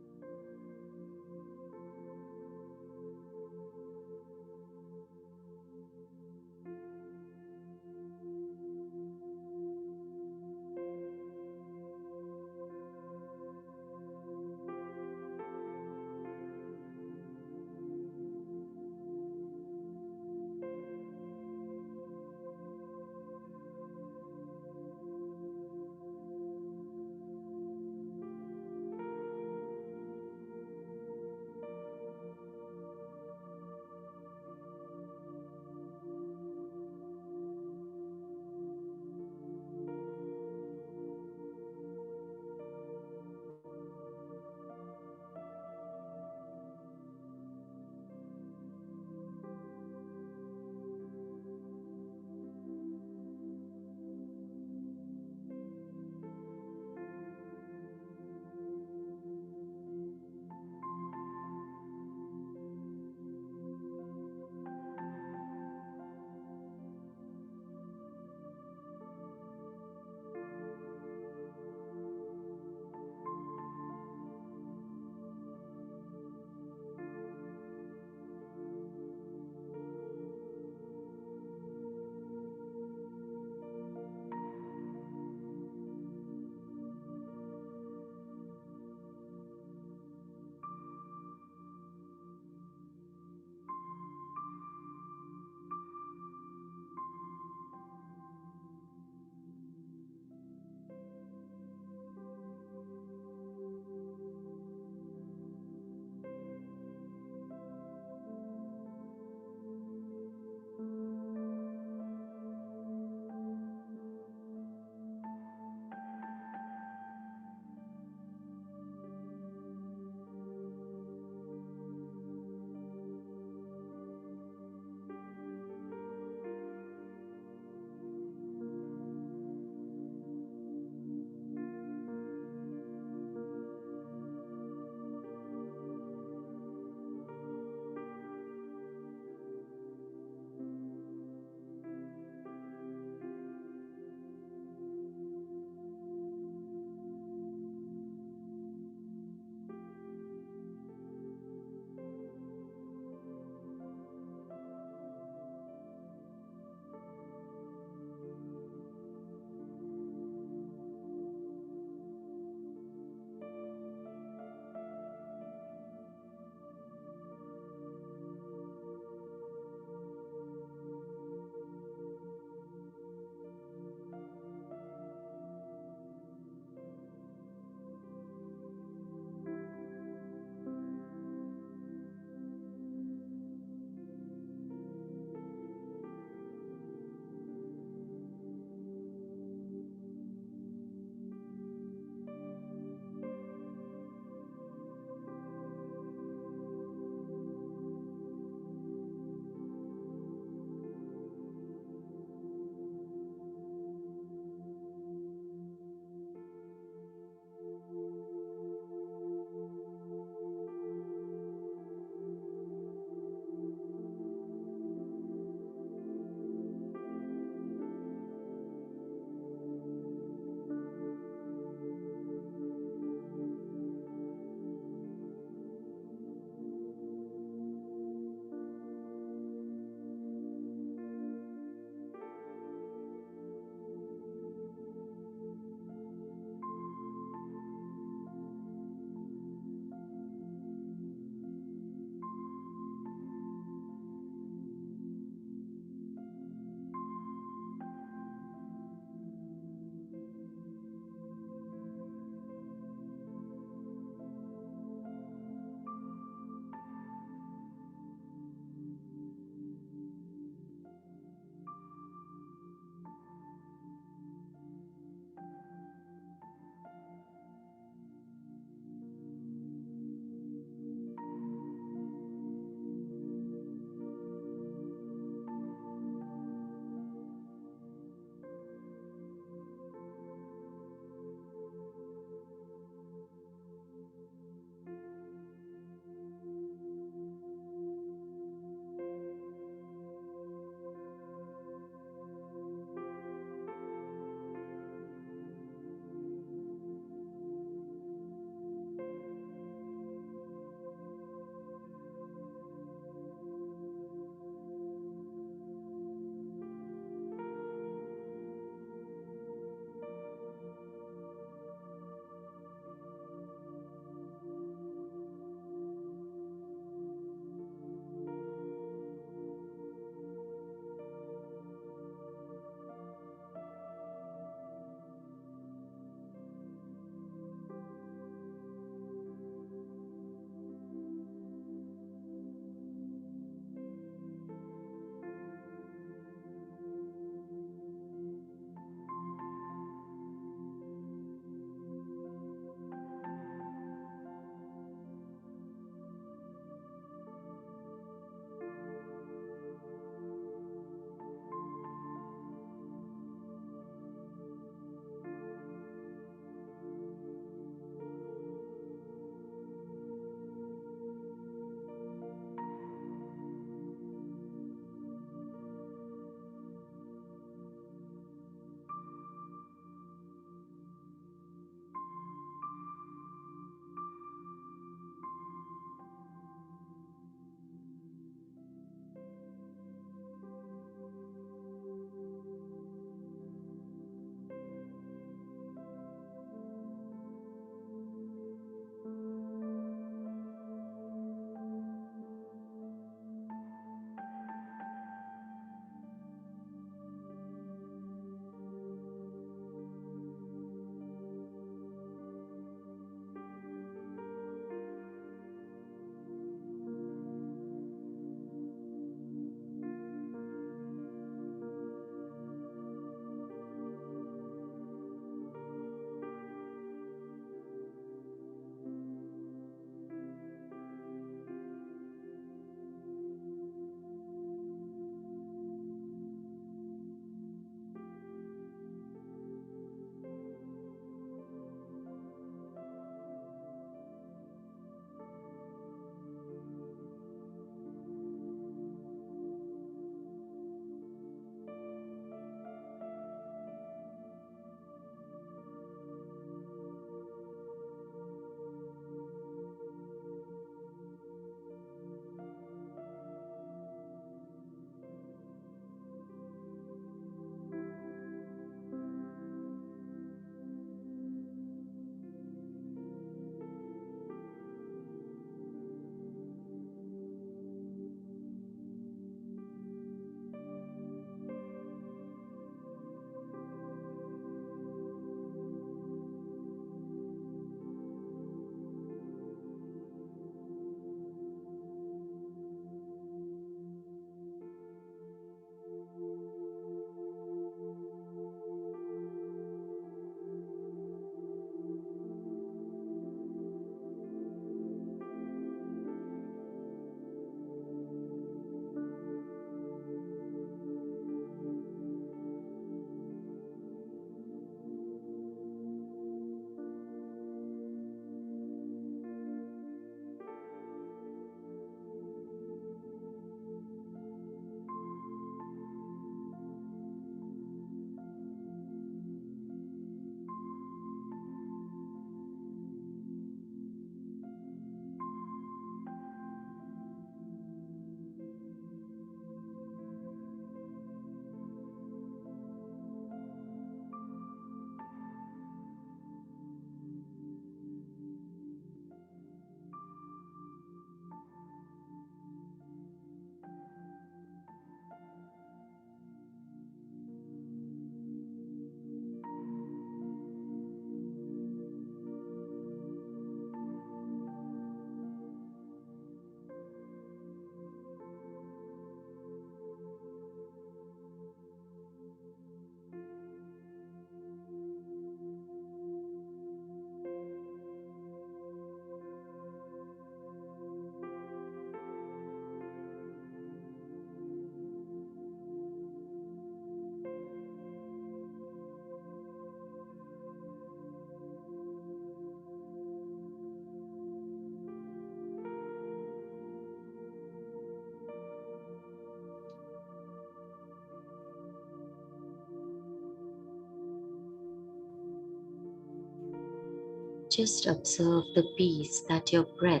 Just observe the peace that your breath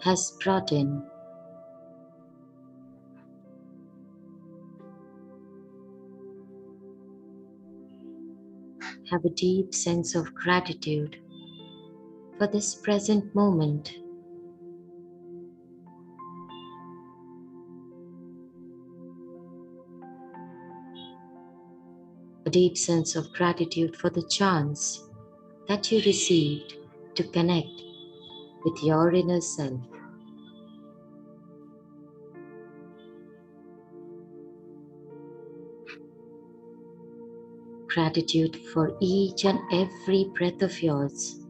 has brought in. Have a deep sense of gratitude for this present moment. A deep sense of gratitude for the chance that you received to connect with your inner self. Gratitude for each and every breath of yours.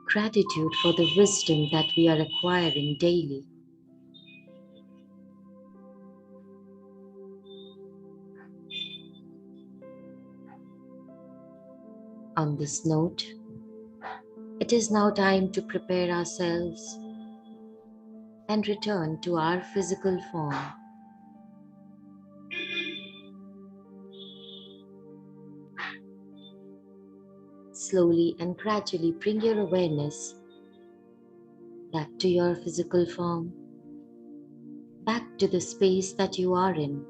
Gratitude for the wisdom that we are acquiring daily. On this note, it is now time to prepare ourselves and return to our physical form. Slowly and gradually bring your awareness back to your physical form, back to the space that you are in.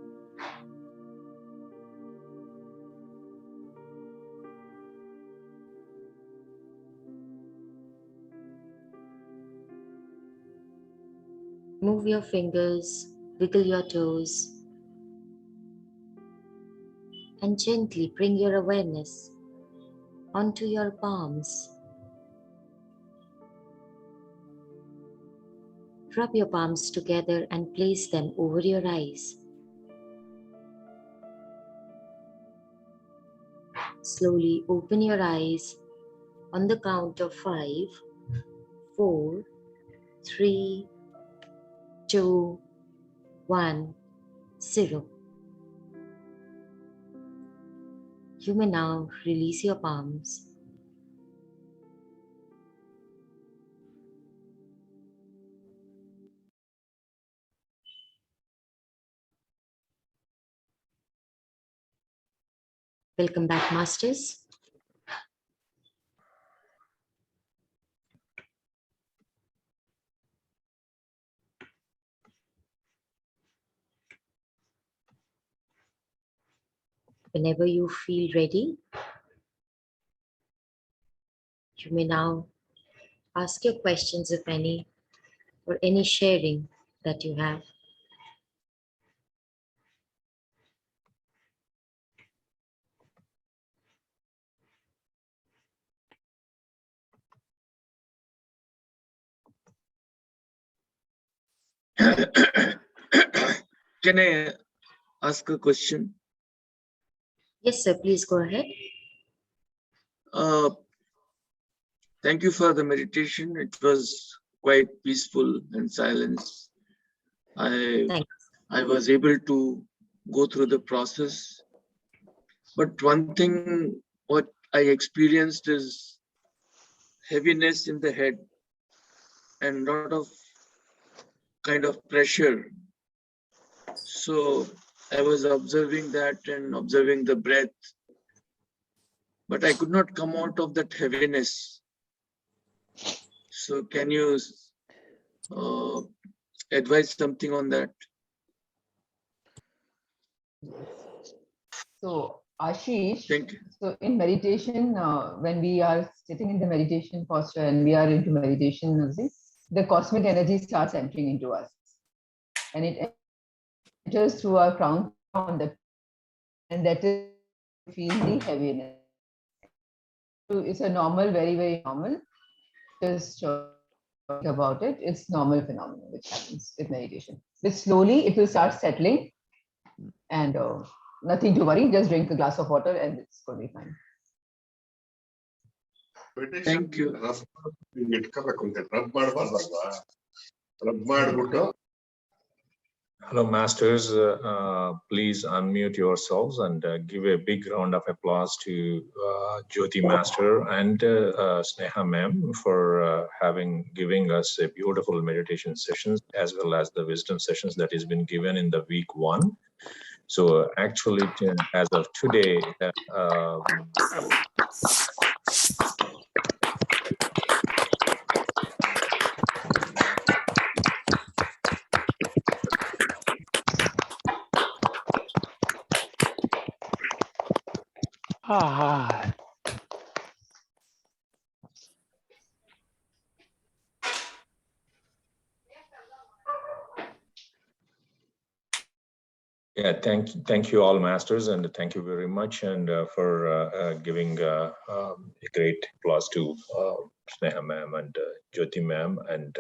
Move your fingers, wiggle your toes, and gently bring your awareness onto your palms. Rub your palms together and place them over your eyes. Slowly open your eyes on the count of 5, 4, 3, 2, 1, 0. You may now release your palms. Welcome back, Masters. Whenever you feel ready, you may now ask your questions, if any, or any sharing that you have. Can I ask a question? Yes, sir, please go ahead. Thank you for the meditation. It was quite peaceful and silence. Thanks. I was able to go through the process. But one thing what I experienced is heaviness in the head and a lot of kind of pressure. So I was observing that and observing the breath, but I could not come out of that heaviness. So can you advise something on that? So Ashish, Thank you. so in meditation, when we are sitting in the meditation posture and we are into meditation music, the cosmic energy starts entering into us, and it enters through our crown, and that is feel the heaviness. So it's a normal, very, very normal. Just think about it. It's normal phenomenon which happens with meditation. But slowly it will start settling, and nothing to worry. Just drink a glass of water and it's going to be fine. Thank you. Hello, masters. Please unmute yourselves and give a big round of applause to Jyoti Master and Sneha Ma'am for giving us a beautiful meditation sessions as well as the wisdom sessions that has been given in the week 1. So actually, as of today, yeah, thank you all masters, and thank you very much, and for giving a great applause to Sneha ma'am and Jyoti ma'am and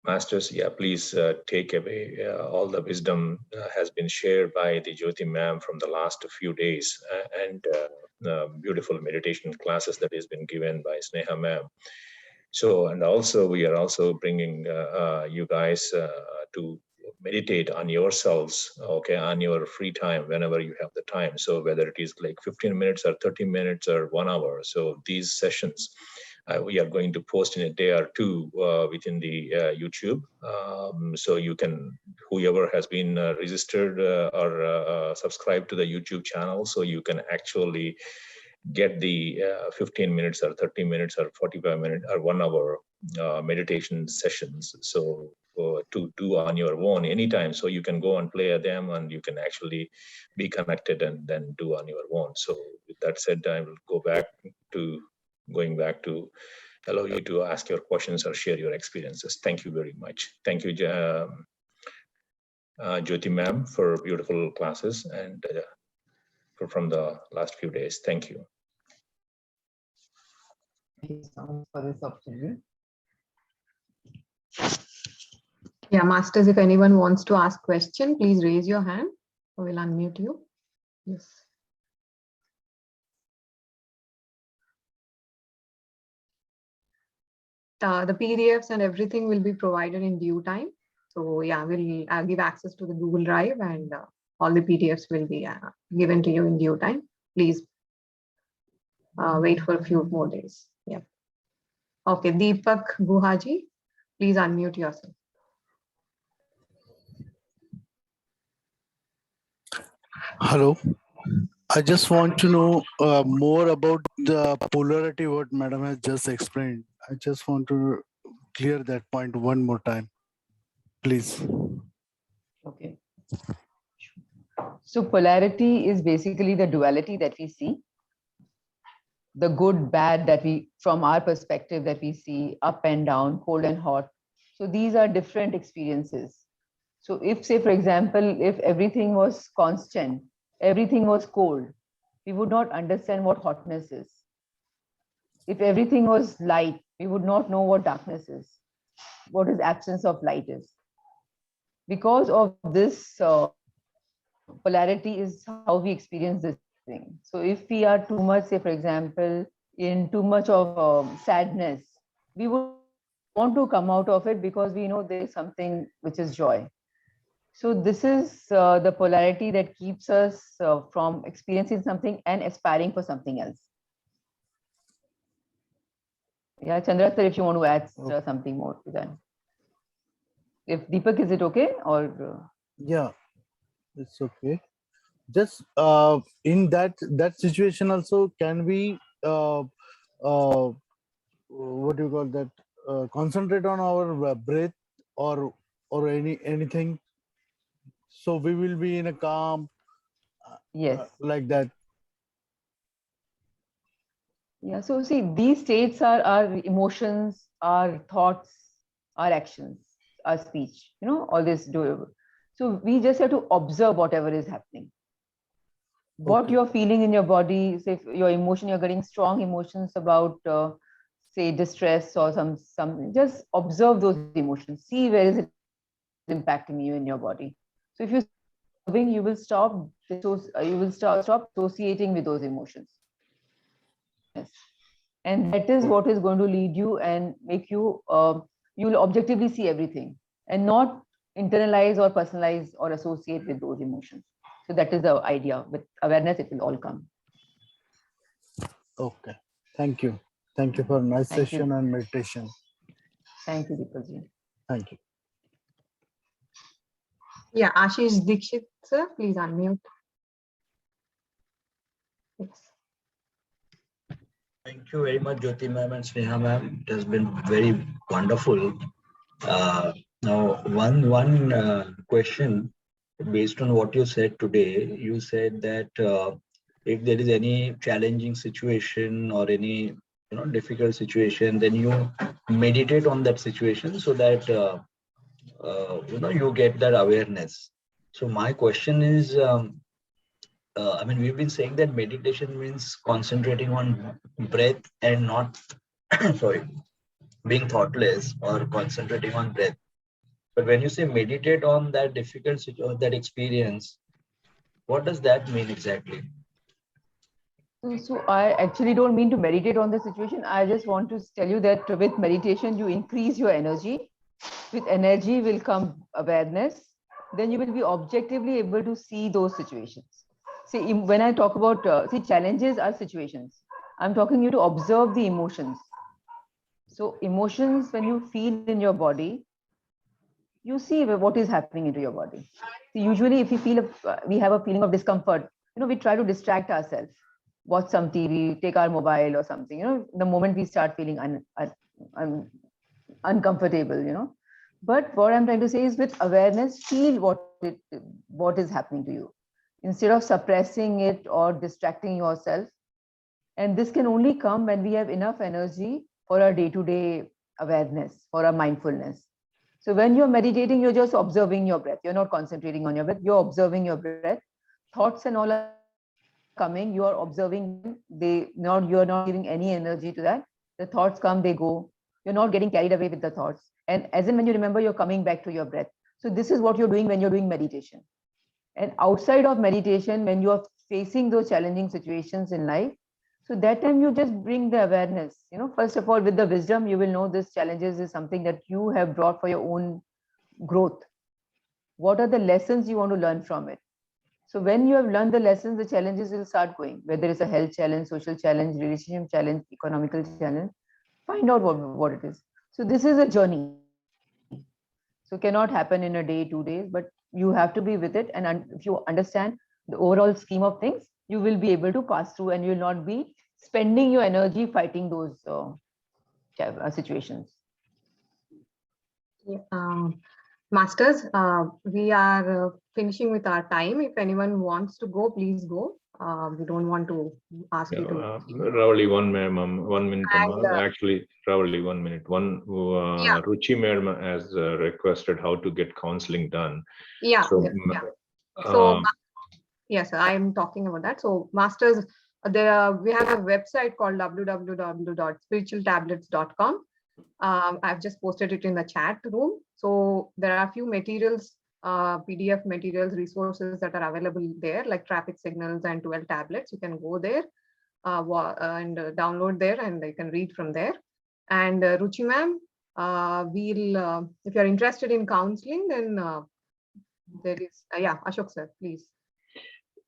masters. Yeah, please take away all the wisdom has been shared by the Jyoti ma'am from the last few days, and beautiful meditation classes that has been given by Sneha ma'am. So, and also we are also bringing you guys to meditate on yourselves, okay, on your free time, whenever you have the time. So whether it is like 15 minutes or 30 minutes or 1 hour. So these sessions, we are going to post in a day or two within the YouTube. So you can, whoever has been registered or subscribed to the YouTube channel, so you can actually get the 15 minutes or 30 minutes or 45 minutes or 1 hour meditation sessions. So to do on your own anytime. So you can go and play at them and you can actually be connected and then do on your own. So with that said, I will going back to allow you to ask your questions or share your experiences. Thank you very much. Thank you, Jyoti ma'am, for beautiful classes and from the last few days. Thank you. Thank you so much for this opportunity. Yeah, masters, if anyone wants to ask question, please raise your hand. I will unmute you. Yes. The PDFs and everything will be provided in due time. So yeah, I'll give access to the Google Drive and all the PDFs will be given to you in due time. Please wait for a few more days. Yeah. Okay, Deepak Guhaji, please unmute yourself. Hello. I just want to know more about the polarity what Madam has just explained. I just want to clear that point one more time, please. Okay. So polarity is basically the duality that we see, the good, bad that we, from our perspective, that we see, up and down, cold and hot. So these are different experiences. So if, say, for example, if everything was constant, everything was cold, we would not understand what hotness is. If everything was light, we would not know what darkness is, what is absence of light is. Because of this polarity is how we experience this thing. So if we are too much, say, for example, in too much of sadness, we would want to come out of it because we know there is something which is joy. So this is the polarity that keeps us from experiencing something and aspiring for something else. Yeah, Chandra, if you want to add something more to that. If Deepak, is it okay or? Yeah, it's okay. Just in that situation also, can we what do you call that? Concentrate on our breath or anything. So we will be in a calm. Yes. Like that. Yeah. So see, these states are our emotions, our thoughts, our actions, our speech. You know, all this doable. So we just have to observe whatever is happening. What you're feeling in your body, say your emotion, you're getting strong emotions about, say, distress or something. Just observe those emotions. See where is it impacting you in your body. So if you're observing, you will stop. You will stop associating with those emotions. Yes. And that is what is going to lead you and make you. You will objectively see everything and not internalize or personalize or associate with those emotions. So that is the idea. With awareness, it will all come. Okay. Thank you. Thank you for a nice Thank session you. and meditation. Thank you, Deepalji. Thank you. Yeah, Ashish Dikshit, sir, please unmute. Yes. Thank you very much, Jyoti ma'am and Sneha ma'am. It has been very wonderful. Now, one question based on what you said today. You said that if there is any challenging situation or any difficult situation, then you meditate on that situation so that you get that awareness. So my question is. I mean, we've been saying that meditation means concentrating on breath and not, sorry, being thoughtless or concentrating on breath. But when you say meditate on that difficult situation, that experience, what does that mean exactly? So I actually don't mean to meditate on the situation. I just want to tell you that with meditation, you increase your energy. With energy will come awareness. Then you will be objectively able to see those situations. See, when I talk about, challenges are situations. I'm talking you to observe the emotions. So emotions, when you feel in your body, you see what is happening into your body. So usually if we have a feeling of discomfort, we try to distract ourselves, watch some TV, take our mobile or something, the moment we start feeling uncomfortable. But what I'm trying to say is with awareness, feel what is happening to you instead of suppressing it or distracting yourself. And this can only come when we have enough energy for our day-to-day awareness, for our mindfulness. So when you're meditating, you're just observing your breath. You're not concentrating on your breath. You're observing your breath. Thoughts and all are coming. You are observing them. You're not giving any energy to that. The thoughts come, they go. You're not getting carried away with the thoughts. And as in when you remember, you're coming back to your breath. So this is what you're doing when you're doing meditation. And outside of meditation, when you are facing those challenging situations in life, so that time you just bring the awareness. First of all, with the wisdom, you will know this challenges is something that you have brought for your own growth. What are the lessons you want to learn from it? So when you have learned the lessons, the challenges will start going. Whether it's a health challenge, social challenge, relationship challenge, economical challenge, find out what it is. So this is a journey. So cannot happen in a day, 2 days, but you have to be with it. And if you understand the overall scheme of things, you will be able to pass through and you will not be spending your energy fighting those situations. Yeah, Masters, we are finishing with our time. If anyone wants to go, please go. We don't want to ask you to. Ravali, 1 minute. And, Actually, Ravali, 1 minute. Yeah. Ruchi madam has requested how to get counseling done. Yeah. So, yeah. So yes, I'm talking about that. So Masters, we have a website called www.spiritualtablets.com. I've just posted it in the chat room. So there are a few materials, PDF materials, resources that are available there, like traffic signals and 12 tablets. You can go there and download there, and you can read from there. And Ruchi ma'am, if you're interested in counseling, then there is, Ashok sir, please.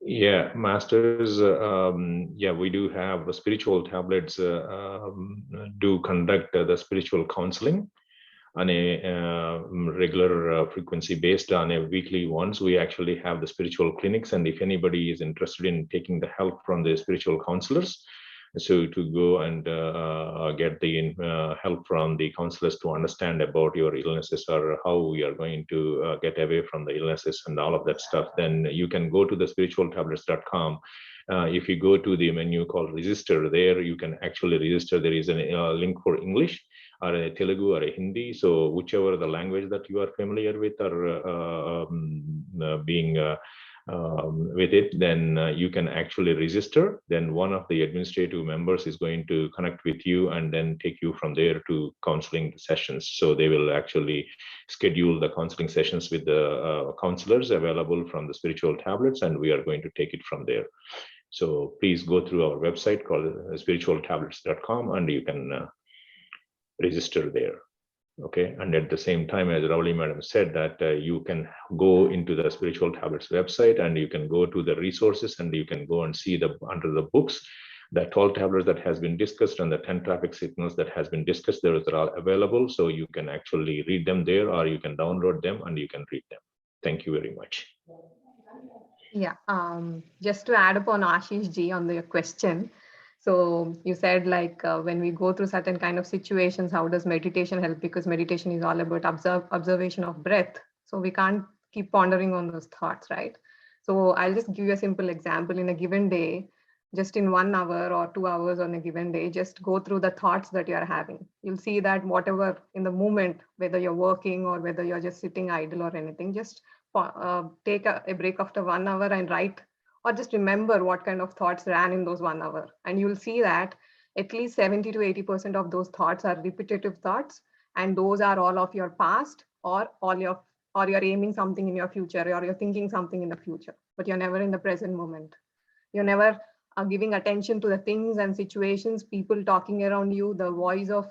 Yeah, masters. We do have the spiritual tablets. Do conduct the spiritual counseling on a regular frequency based on a weekly ones. We actually have the spiritual clinics, and if anybody is interested in taking the help from the spiritual counselors, so to go and get the help from the counselors to understand about your illnesses or how we are going to get away from the illnesses and all of that stuff, then you can go to the spiritualtablets.com. If you go to the menu called register, there you can actually register. There is a link for English or a Telugu or a Hindi. So whichever the language that you are familiar with or being with it, then you can actually register. Then one of the administrative members is going to connect with you and then take you from there to counseling sessions. So they will actually schedule the counseling sessions with the counselors available from the spiritual tablets, and we are going to take it from there. So please go through our website called spiritualtablets.com and you can register there. Okay, and at the same time, as Ravali Madam said, that you can go into the Spiritual Tablets website and you can go to the resources and you can go and see under the books, the 12 tablets that has been discussed and the 10 traffic signals that has been discussed. They're all available, so you can actually read them there, or you can download them and you can read them. Thank you very much. Yeah, just to add upon Ashish ji on the question. So you said like when we go through certain kind of situations, how does meditation help? Because meditation is all about observation of breath. So we can't keep pondering on those thoughts, right? So I'll just give you a simple example. In a given day, just in 1 hour or 2 hours on a given day, just go through the thoughts that you're having. You'll see that whatever in the moment, whether you're working or whether you're just sitting idle or anything, just take a break after 1 hour and write, or just remember what kind of thoughts ran in those 1 hour. And you'll see that at least 70 to 80% of those thoughts are repetitive thoughts. And those are all of your past, or you're aiming something in your future, or you're thinking something in the future, but you're never in the present moment. You're never giving attention to the things and situations, people talking around you, the voice of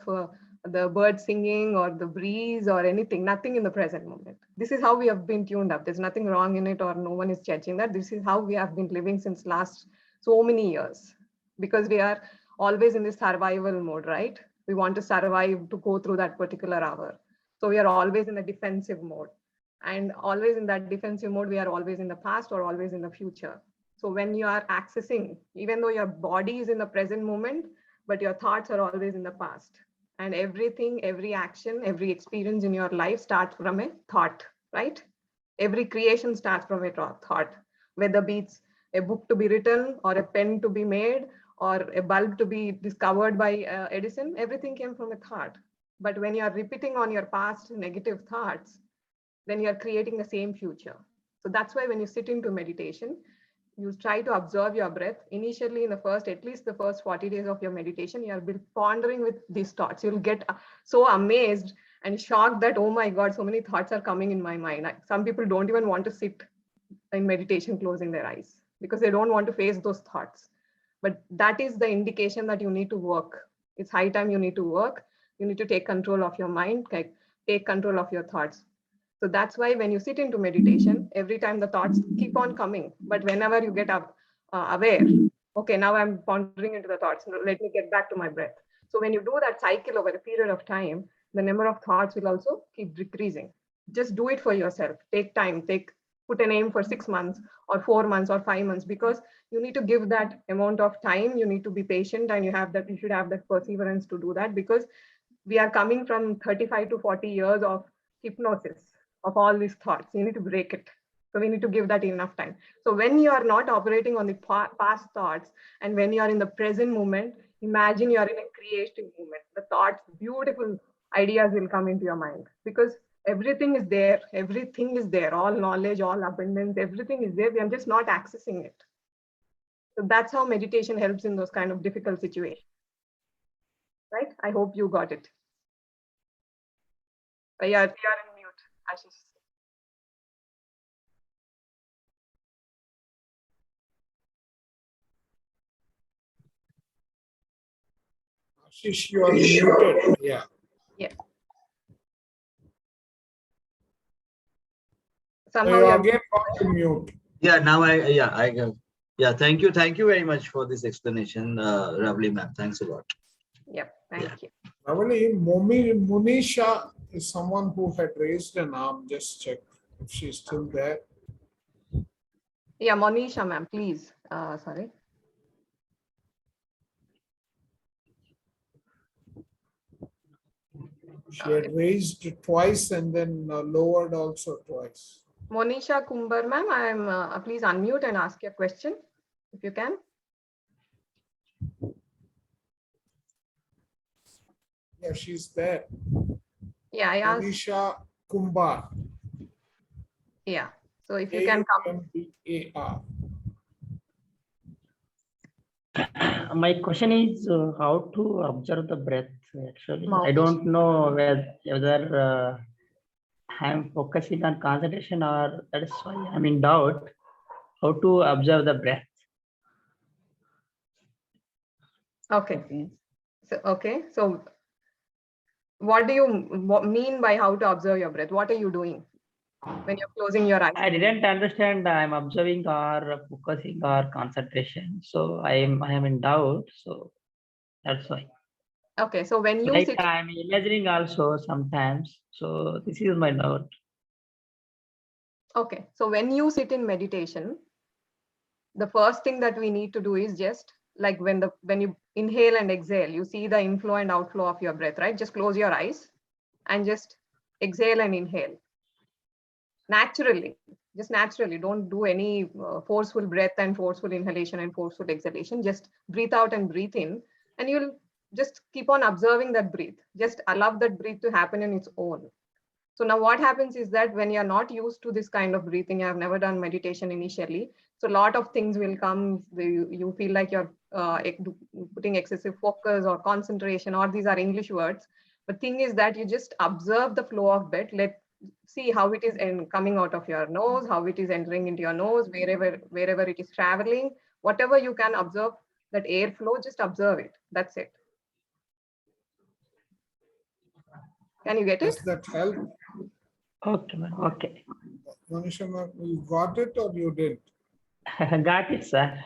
the bird singing or the breeze or anything, nothing in the present moment. This is how we have been tuned up. There's nothing wrong in it, or no one is judging that. This is how we have been living since last so many years, because we are always in this survival mode, right? We want to survive to go through that particular hour. So we are always in the defensive mode. And always in that defensive mode, we are always in the past or always in the future. So when you are accessing, even though your body is in the present moment, but your thoughts are always in the past. And everything, every action, every experience in your life starts from a thought, right? Every creation starts from a thought, whether it's a book to be written or a pen to be made or a bulb to be discovered by Edison, everything came from a thought. But when you are repeating on your past negative thoughts, then you are creating the same future. So that's why when you sit into meditation, you try to observe your breath. Initially, in the first, at least the first 40 days of your meditation, you'll be pondering with these thoughts. You'll get so amazed and shocked that, oh my God, so many thoughts are coming in my mind. Some people don't even want to sit in meditation closing their eyes because they don't want to face those thoughts. But that is the indication that you need to work. It's high time you need to work. You need to take control of your mind, take control of your thoughts. So that's why when you sit into meditation, every time the thoughts keep on coming, but whenever you get up aware, okay, now I'm pondering into the thoughts, let me get back to my breath. So when you do that cycle over a period of time, the number of thoughts will also keep decreasing. Just do it for yourself. Take time, put an aim for 6 months or 4 months or 5 months, because you need to give that amount of time. You need to be patient, and you should have that perseverance to do that, because we are coming from 35 to 40 years of hypnosis of all these thoughts. You need to break it. So we need to give that enough time. So when you are not operating on the past thoughts, and when you are in the present moment, imagine you are in a creative moment. The thoughts, beautiful ideas will come into your mind, because everything is there. Everything is there. All knowledge, all abundance, everything is there. We are just not accessing it. So that's how meditation helps in those kind of difficult situations. Right? I hope you got it. You're in mute, Ashish. Ashish, you are muted. Yeah. Yeah. So Somehow you you're again got to mute. Yeah, now I go. Yeah, thank you very much for this explanation, Ravli ma'am. Thanks a lot. Yep, thank you. Ravali, Monisha is someone who had raised an arm. Just check if she's still there. Yeah, Monisha ma'am, please. Sorry. She had raised twice and then lowered also twice. Monisha Kumbar ma'am, I'm please unmute and ask your question if you can. Yeah, she's there. Yeah, I asked. Monisha Kumbar. Yeah, so if you can come. Kumbar. My question is how to observe the breath. Actually, Mouth. I don't know whether I'm focusing on concentration, or that is why I'm in doubt how to observe the breath. Okay. So What do you mean by how to observe your breath? What are you doing when you're closing your eyes? I didn't understand. I'm observing or focusing or concentration. So I am in doubt. So that's why. Okay, so when you Like sit, I'm imagining also sometimes. So this is my doubt. okay, so when you sit in meditation, the first thing that we need to do is just like when you inhale and exhale, you see the inflow and outflow of your breath, right? Just close your eyes and just exhale and inhale naturally. Just naturally, don't do any forceful breath and forceful inhalation and forceful exhalation. Just breathe out and breathe in, and you'll just keep on observing that breath. Just allow that breath to happen in its own. So now what happens is that when you're not used to this kind of breathing, I've never done meditation initially. So a lot of things will come. You feel like you're putting excessive focus or concentration, or these are English words. But thing is that you just observe the flow of breath. See how it is coming out of your nose, how it is entering into your nose, wherever it is traveling, whatever you can observe that airflow, just observe it. That's it. Can you get Does it? that help? Okay, ma'am. Okay. Manisha, ma'am, you got it or you didn't? Got it, sir.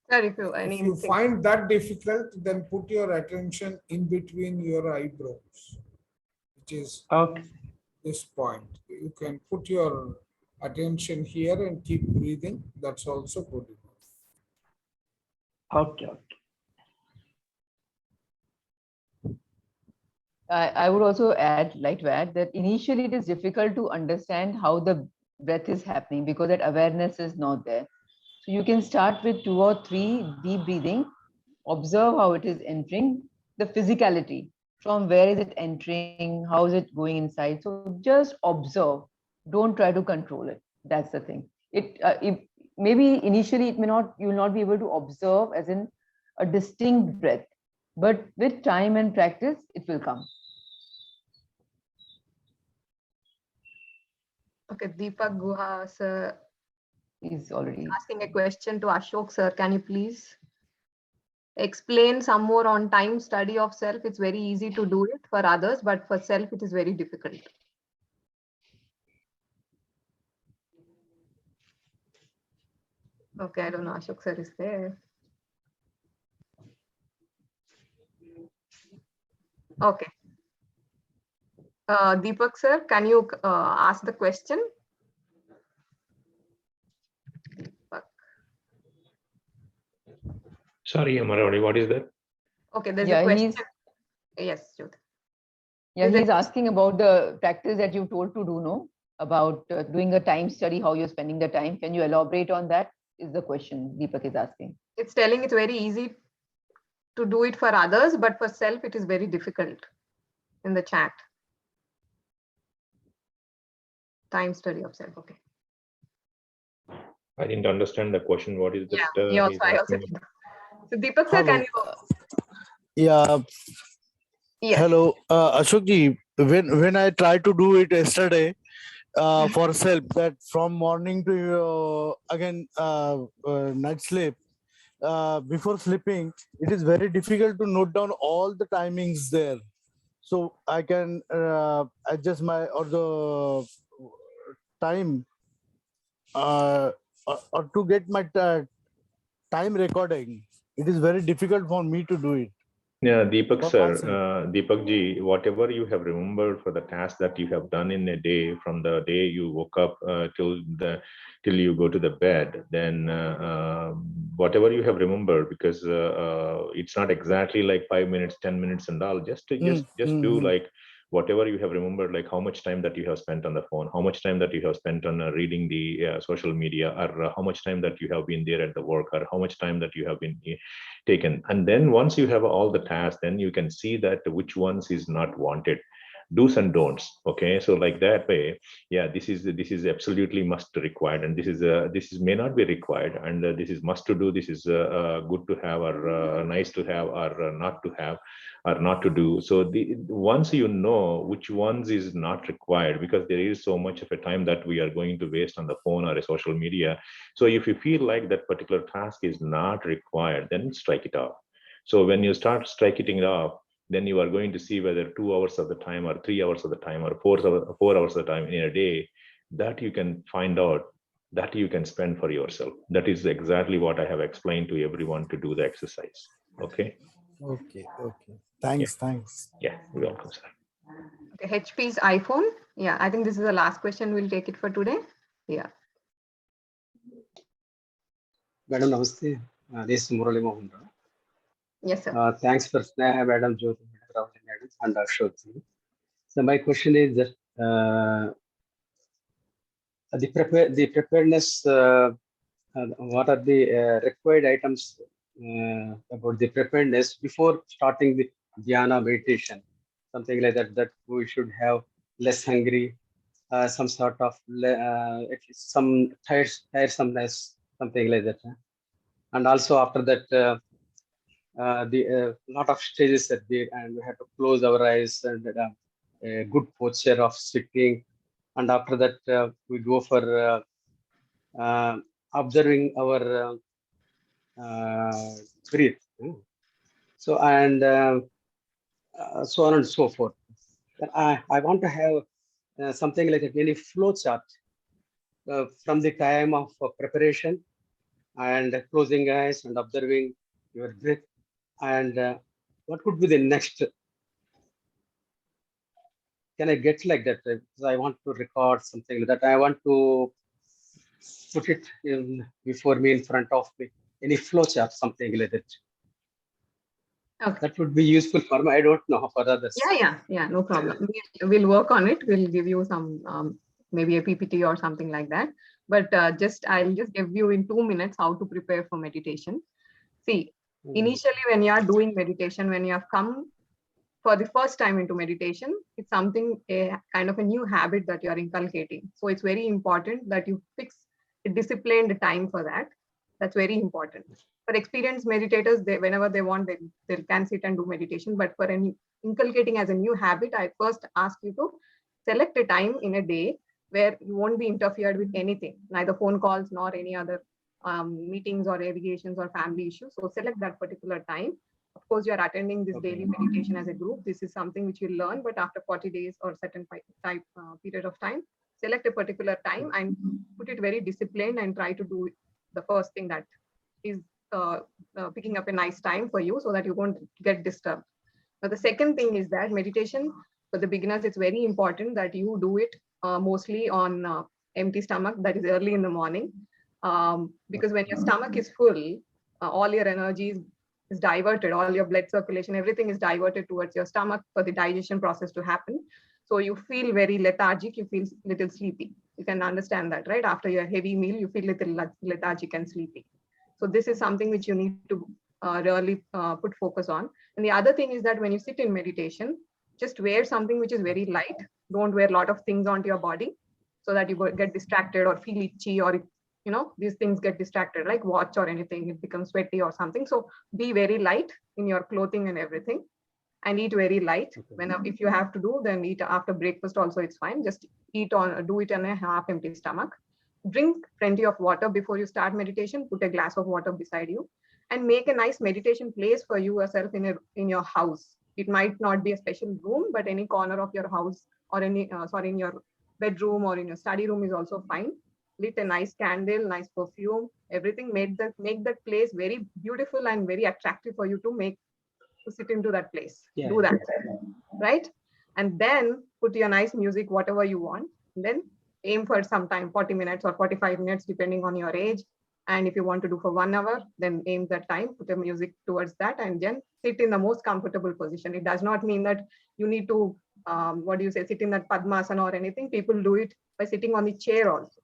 Sir, If you find that difficult, then put your attention in between your eyebrows, which is Okay. this point. You can put your attention here and keep breathing. That's also good enough. Okay. Okay. I would also like to add that initially it is difficult to understand how the breath is happening because that awareness is not there. So you can start with 2 or 3 deep breathing, observe how it is entering, the physicality, from where is it entering, how is it going inside. So just observe, don't try to control it. That's the thing. Maybe initially you will not be able to observe as in a distinct breath, but with time and practice, it will come. Okay, Deepak Guha sir He's already asking a question to Ashok sir. Can you please explain some more on time study of self? It's very easy to do it for others, but for self, it is very difficult. Okay, I don't know. Ashok sir is there. Okay. Deepak sir, can you ask the question? Sorry, Amarali, what is that? Okay, there's a question. Yes, Jyoti. Yeah, he's asking about the practice that you told to do, no? About doing a time study, how you're spending the time. Can you elaborate on that? Is the question Deepak is asking. It's telling it's very easy to do it for others, but for self, it is very difficult in the chat. Time study of self. Okay. I didn't understand the question. What is that? Yeah, I also did. So Deepak sir, can you? Yeah. Yes. Hello, Ashok ji. When I tried to do it yesterday for self, that from morning to again night sleep, before sleeping, it is very difficult to note down all the timings there. So I can adjust my or the time or to get my time recording. It is very difficult for me to do it. Yeah, Deepak sir, Deepak ji, whatever you have remembered for the task that you have done in a day, from the day you woke up till you go to the bed, then whatever you have remembered, because it's not exactly like 5 minutes, 10 minutes and all, just do like whatever you have remembered, like how much time that you have spent on the phone, how much time that you have spent on reading the social media, or how much time that you have been there at the work, or how much time that you have been taken. And then once you have all the tasks, then you can see that which ones is not wanted, do's and don'ts. Okay, so like that way, yeah, this is absolutely must required, and this is may not be required, and this is must to do, this is good to have, or nice to have, or not to have, or not to do. So once you know which ones is not required, because there is so much of a time that we are going to waste on the phone or a social media. So if you feel like that particular task is not required, then strike it off. So when you start striking it off, then you are going to see whether 2 hours of the time or 3 hours of the time or 4 hours of the time in a day that you can find out that you can spend for yourself. That is exactly what I have explained to everyone to do the exercise. Okay. Okay. Okay. Thanks. Thanks. Yeah, you're welcome, sir. Okay, HP's iPhone. Yeah, I think this is the last question. We'll take it for today. Yeah. Madam Namaste. This is Murali Mohan. Yes, sir. Thanks for Madam Jyoti and Ashok. So my question is that the preparedness. What are the required items about the preparedness before starting the Dhyana meditation? Something like that. That we should have less hungry, some sort of at least some tiresomeness, something like that. And also after that, the lot of stages at the and we have to close our eyes and a good posture of sitting, and after that we go for observing our breath. So and so on and so forth. I want to have something like a any flow chart from the time of preparation and closing eyes and observing your breath, and what could be the next. Can I get like that? Because I want to record something like that. I want to put it in before me, in front of me, any flow chart, something like that. Okay. That would be useful for me. I don't know for others. Yeah, no problem. We'll work on it. We'll give you some maybe a PPT or something like that. But I'll just give you in 2 minutes how to prepare for meditation. See, initially when you are doing meditation, when you have come for the first time into meditation, it's something, a kind of a new habit that you are inculcating. So it's very important that you fix a disciplined time for that. That's very important. For experienced meditators, whenever they want, they can sit and do meditation. But for any inculcating as a new habit, I first ask you to select a time in a day where you won't be interfered with anything, neither phone calls nor any other meetings or obligations or family issues. So select that particular time. Of course, you are attending this daily meditation as a group. This is something which you learn, but after 40 days or certain period of time, select a particular time and put it very disciplined and try to do the first thing that is picking up a nice time for you so that you won't get disturbed. Now, the second thing is that meditation for the beginners, it's very important that you do it mostly on empty stomach, that is early in the morning, because when your stomach is full, all your energy is diverted, all your blood circulation, everything is diverted towards your stomach for the digestion process to happen. So you feel very lethargic, you feel little sleepy. You can understand that, right? After your heavy meal, you feel little lethargic and sleepy. So this is something which you need to really put focus on. And the other thing is that when you sit in meditation, just wear something which is very light. Don't wear a lot of things onto your body so that you get distracted or feel itchy, or these things get distracted, like watch or anything, it becomes sweaty or something. So be very light in your clothing and everything, and eat very light. If you have to do, then eat after breakfast also, it's fine. Just do it on a half empty stomach. Drink plenty of water before you start meditation. Put a glass of water beside you, and make a nice meditation place for yourself in your house. It might not be a special room, but any corner of your house or in your bedroom or in your study room is also fine. Lit a nice candle, nice perfume, everything. Make that place very beautiful and very attractive for you to sit into that place. Yeah. Do that, right? And then put your nice music, whatever you want. And then aim for some time, 40 minutes or 45 minutes, depending on your age. And if you want to do for 1 hour, then aim that time, put the music towards that, and then sit in the most comfortable position. It does not mean that you need to, sit in that Padmasana or anything. People do it by sitting on the chair also.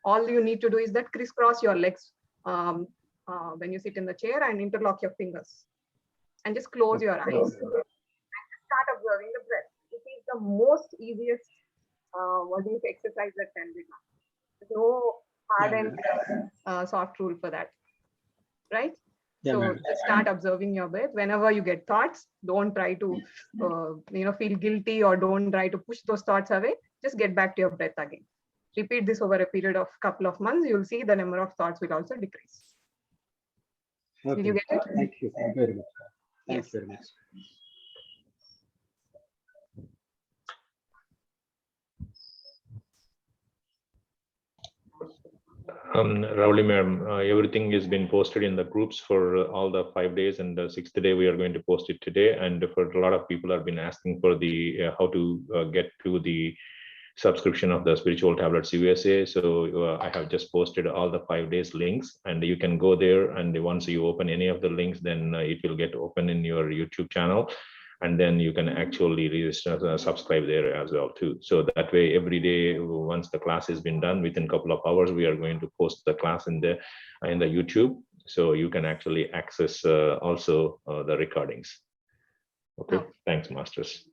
All you need to do is that crisscross your legs when you sit in the chair and interlock your fingers. And just close your eyes and start observing the breath. It is the most easiest exercise that can be done. There's no hard and soft rule for that, right? Yeah, so ma'am. just start observing your breath. Whenever you get thoughts, don't try to feel guilty or don't try to push those thoughts away. Just get back to your breath again. Repeat this over a period of couple of months. You'll see the number of thoughts will also decrease. Okay. Did you get it? Thank you very much. Thanks Yes. very much. Ravli ma'am, everything has been posted in the groups for all the 5 days, and the 6th day we are going to post it today. And for a lot of people have been asking for the how to get to the subscription of the Spiritual Tablets USA. So I have just posted all the 5 days links, and you can go there. And once you open any of the links, then it will get open in your YouTube channel. And then you can actually register, subscribe there as well too. So that way, every day, once the class has been done, within a couple of hours, we are going to post the class in the YouTube. So you can actually access also the recordings. Okay, thanks, masters.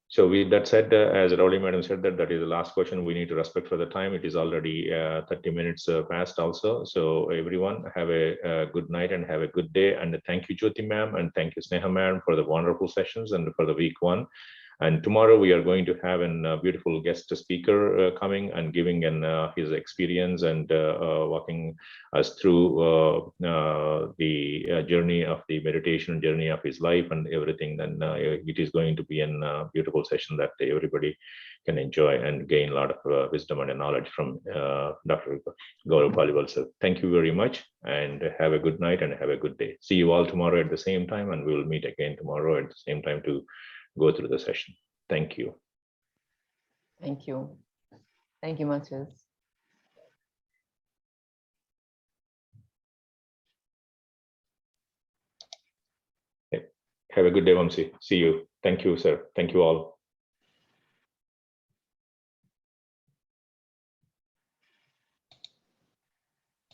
So with that said, as Rauli madam said, that is the last question. We need to respect for the time. It is already 30 minutes past also. So everyone have a good night and have a good day. And thank you, Jyoti ma'am, and thank you, Sneha ma'am, for the wonderful sessions and for the week 1. And tomorrow we are going to have a beautiful guest speaker coming and giving his experience and walking us through the journey of the meditation, journey of his life and everything. And it is going to be a beautiful session that everybody can enjoy and gain a lot of wisdom and knowledge from Dr. Gaurav Paliwal. So thank you very much and have a good night and have a good day. See you all tomorrow at the same time, and we will meet again tomorrow at the same time to go through the session. Thank you. Thank you. Thank you, masters. Have a good day, Vamsi. See you. Thank you, sir. Thank you all.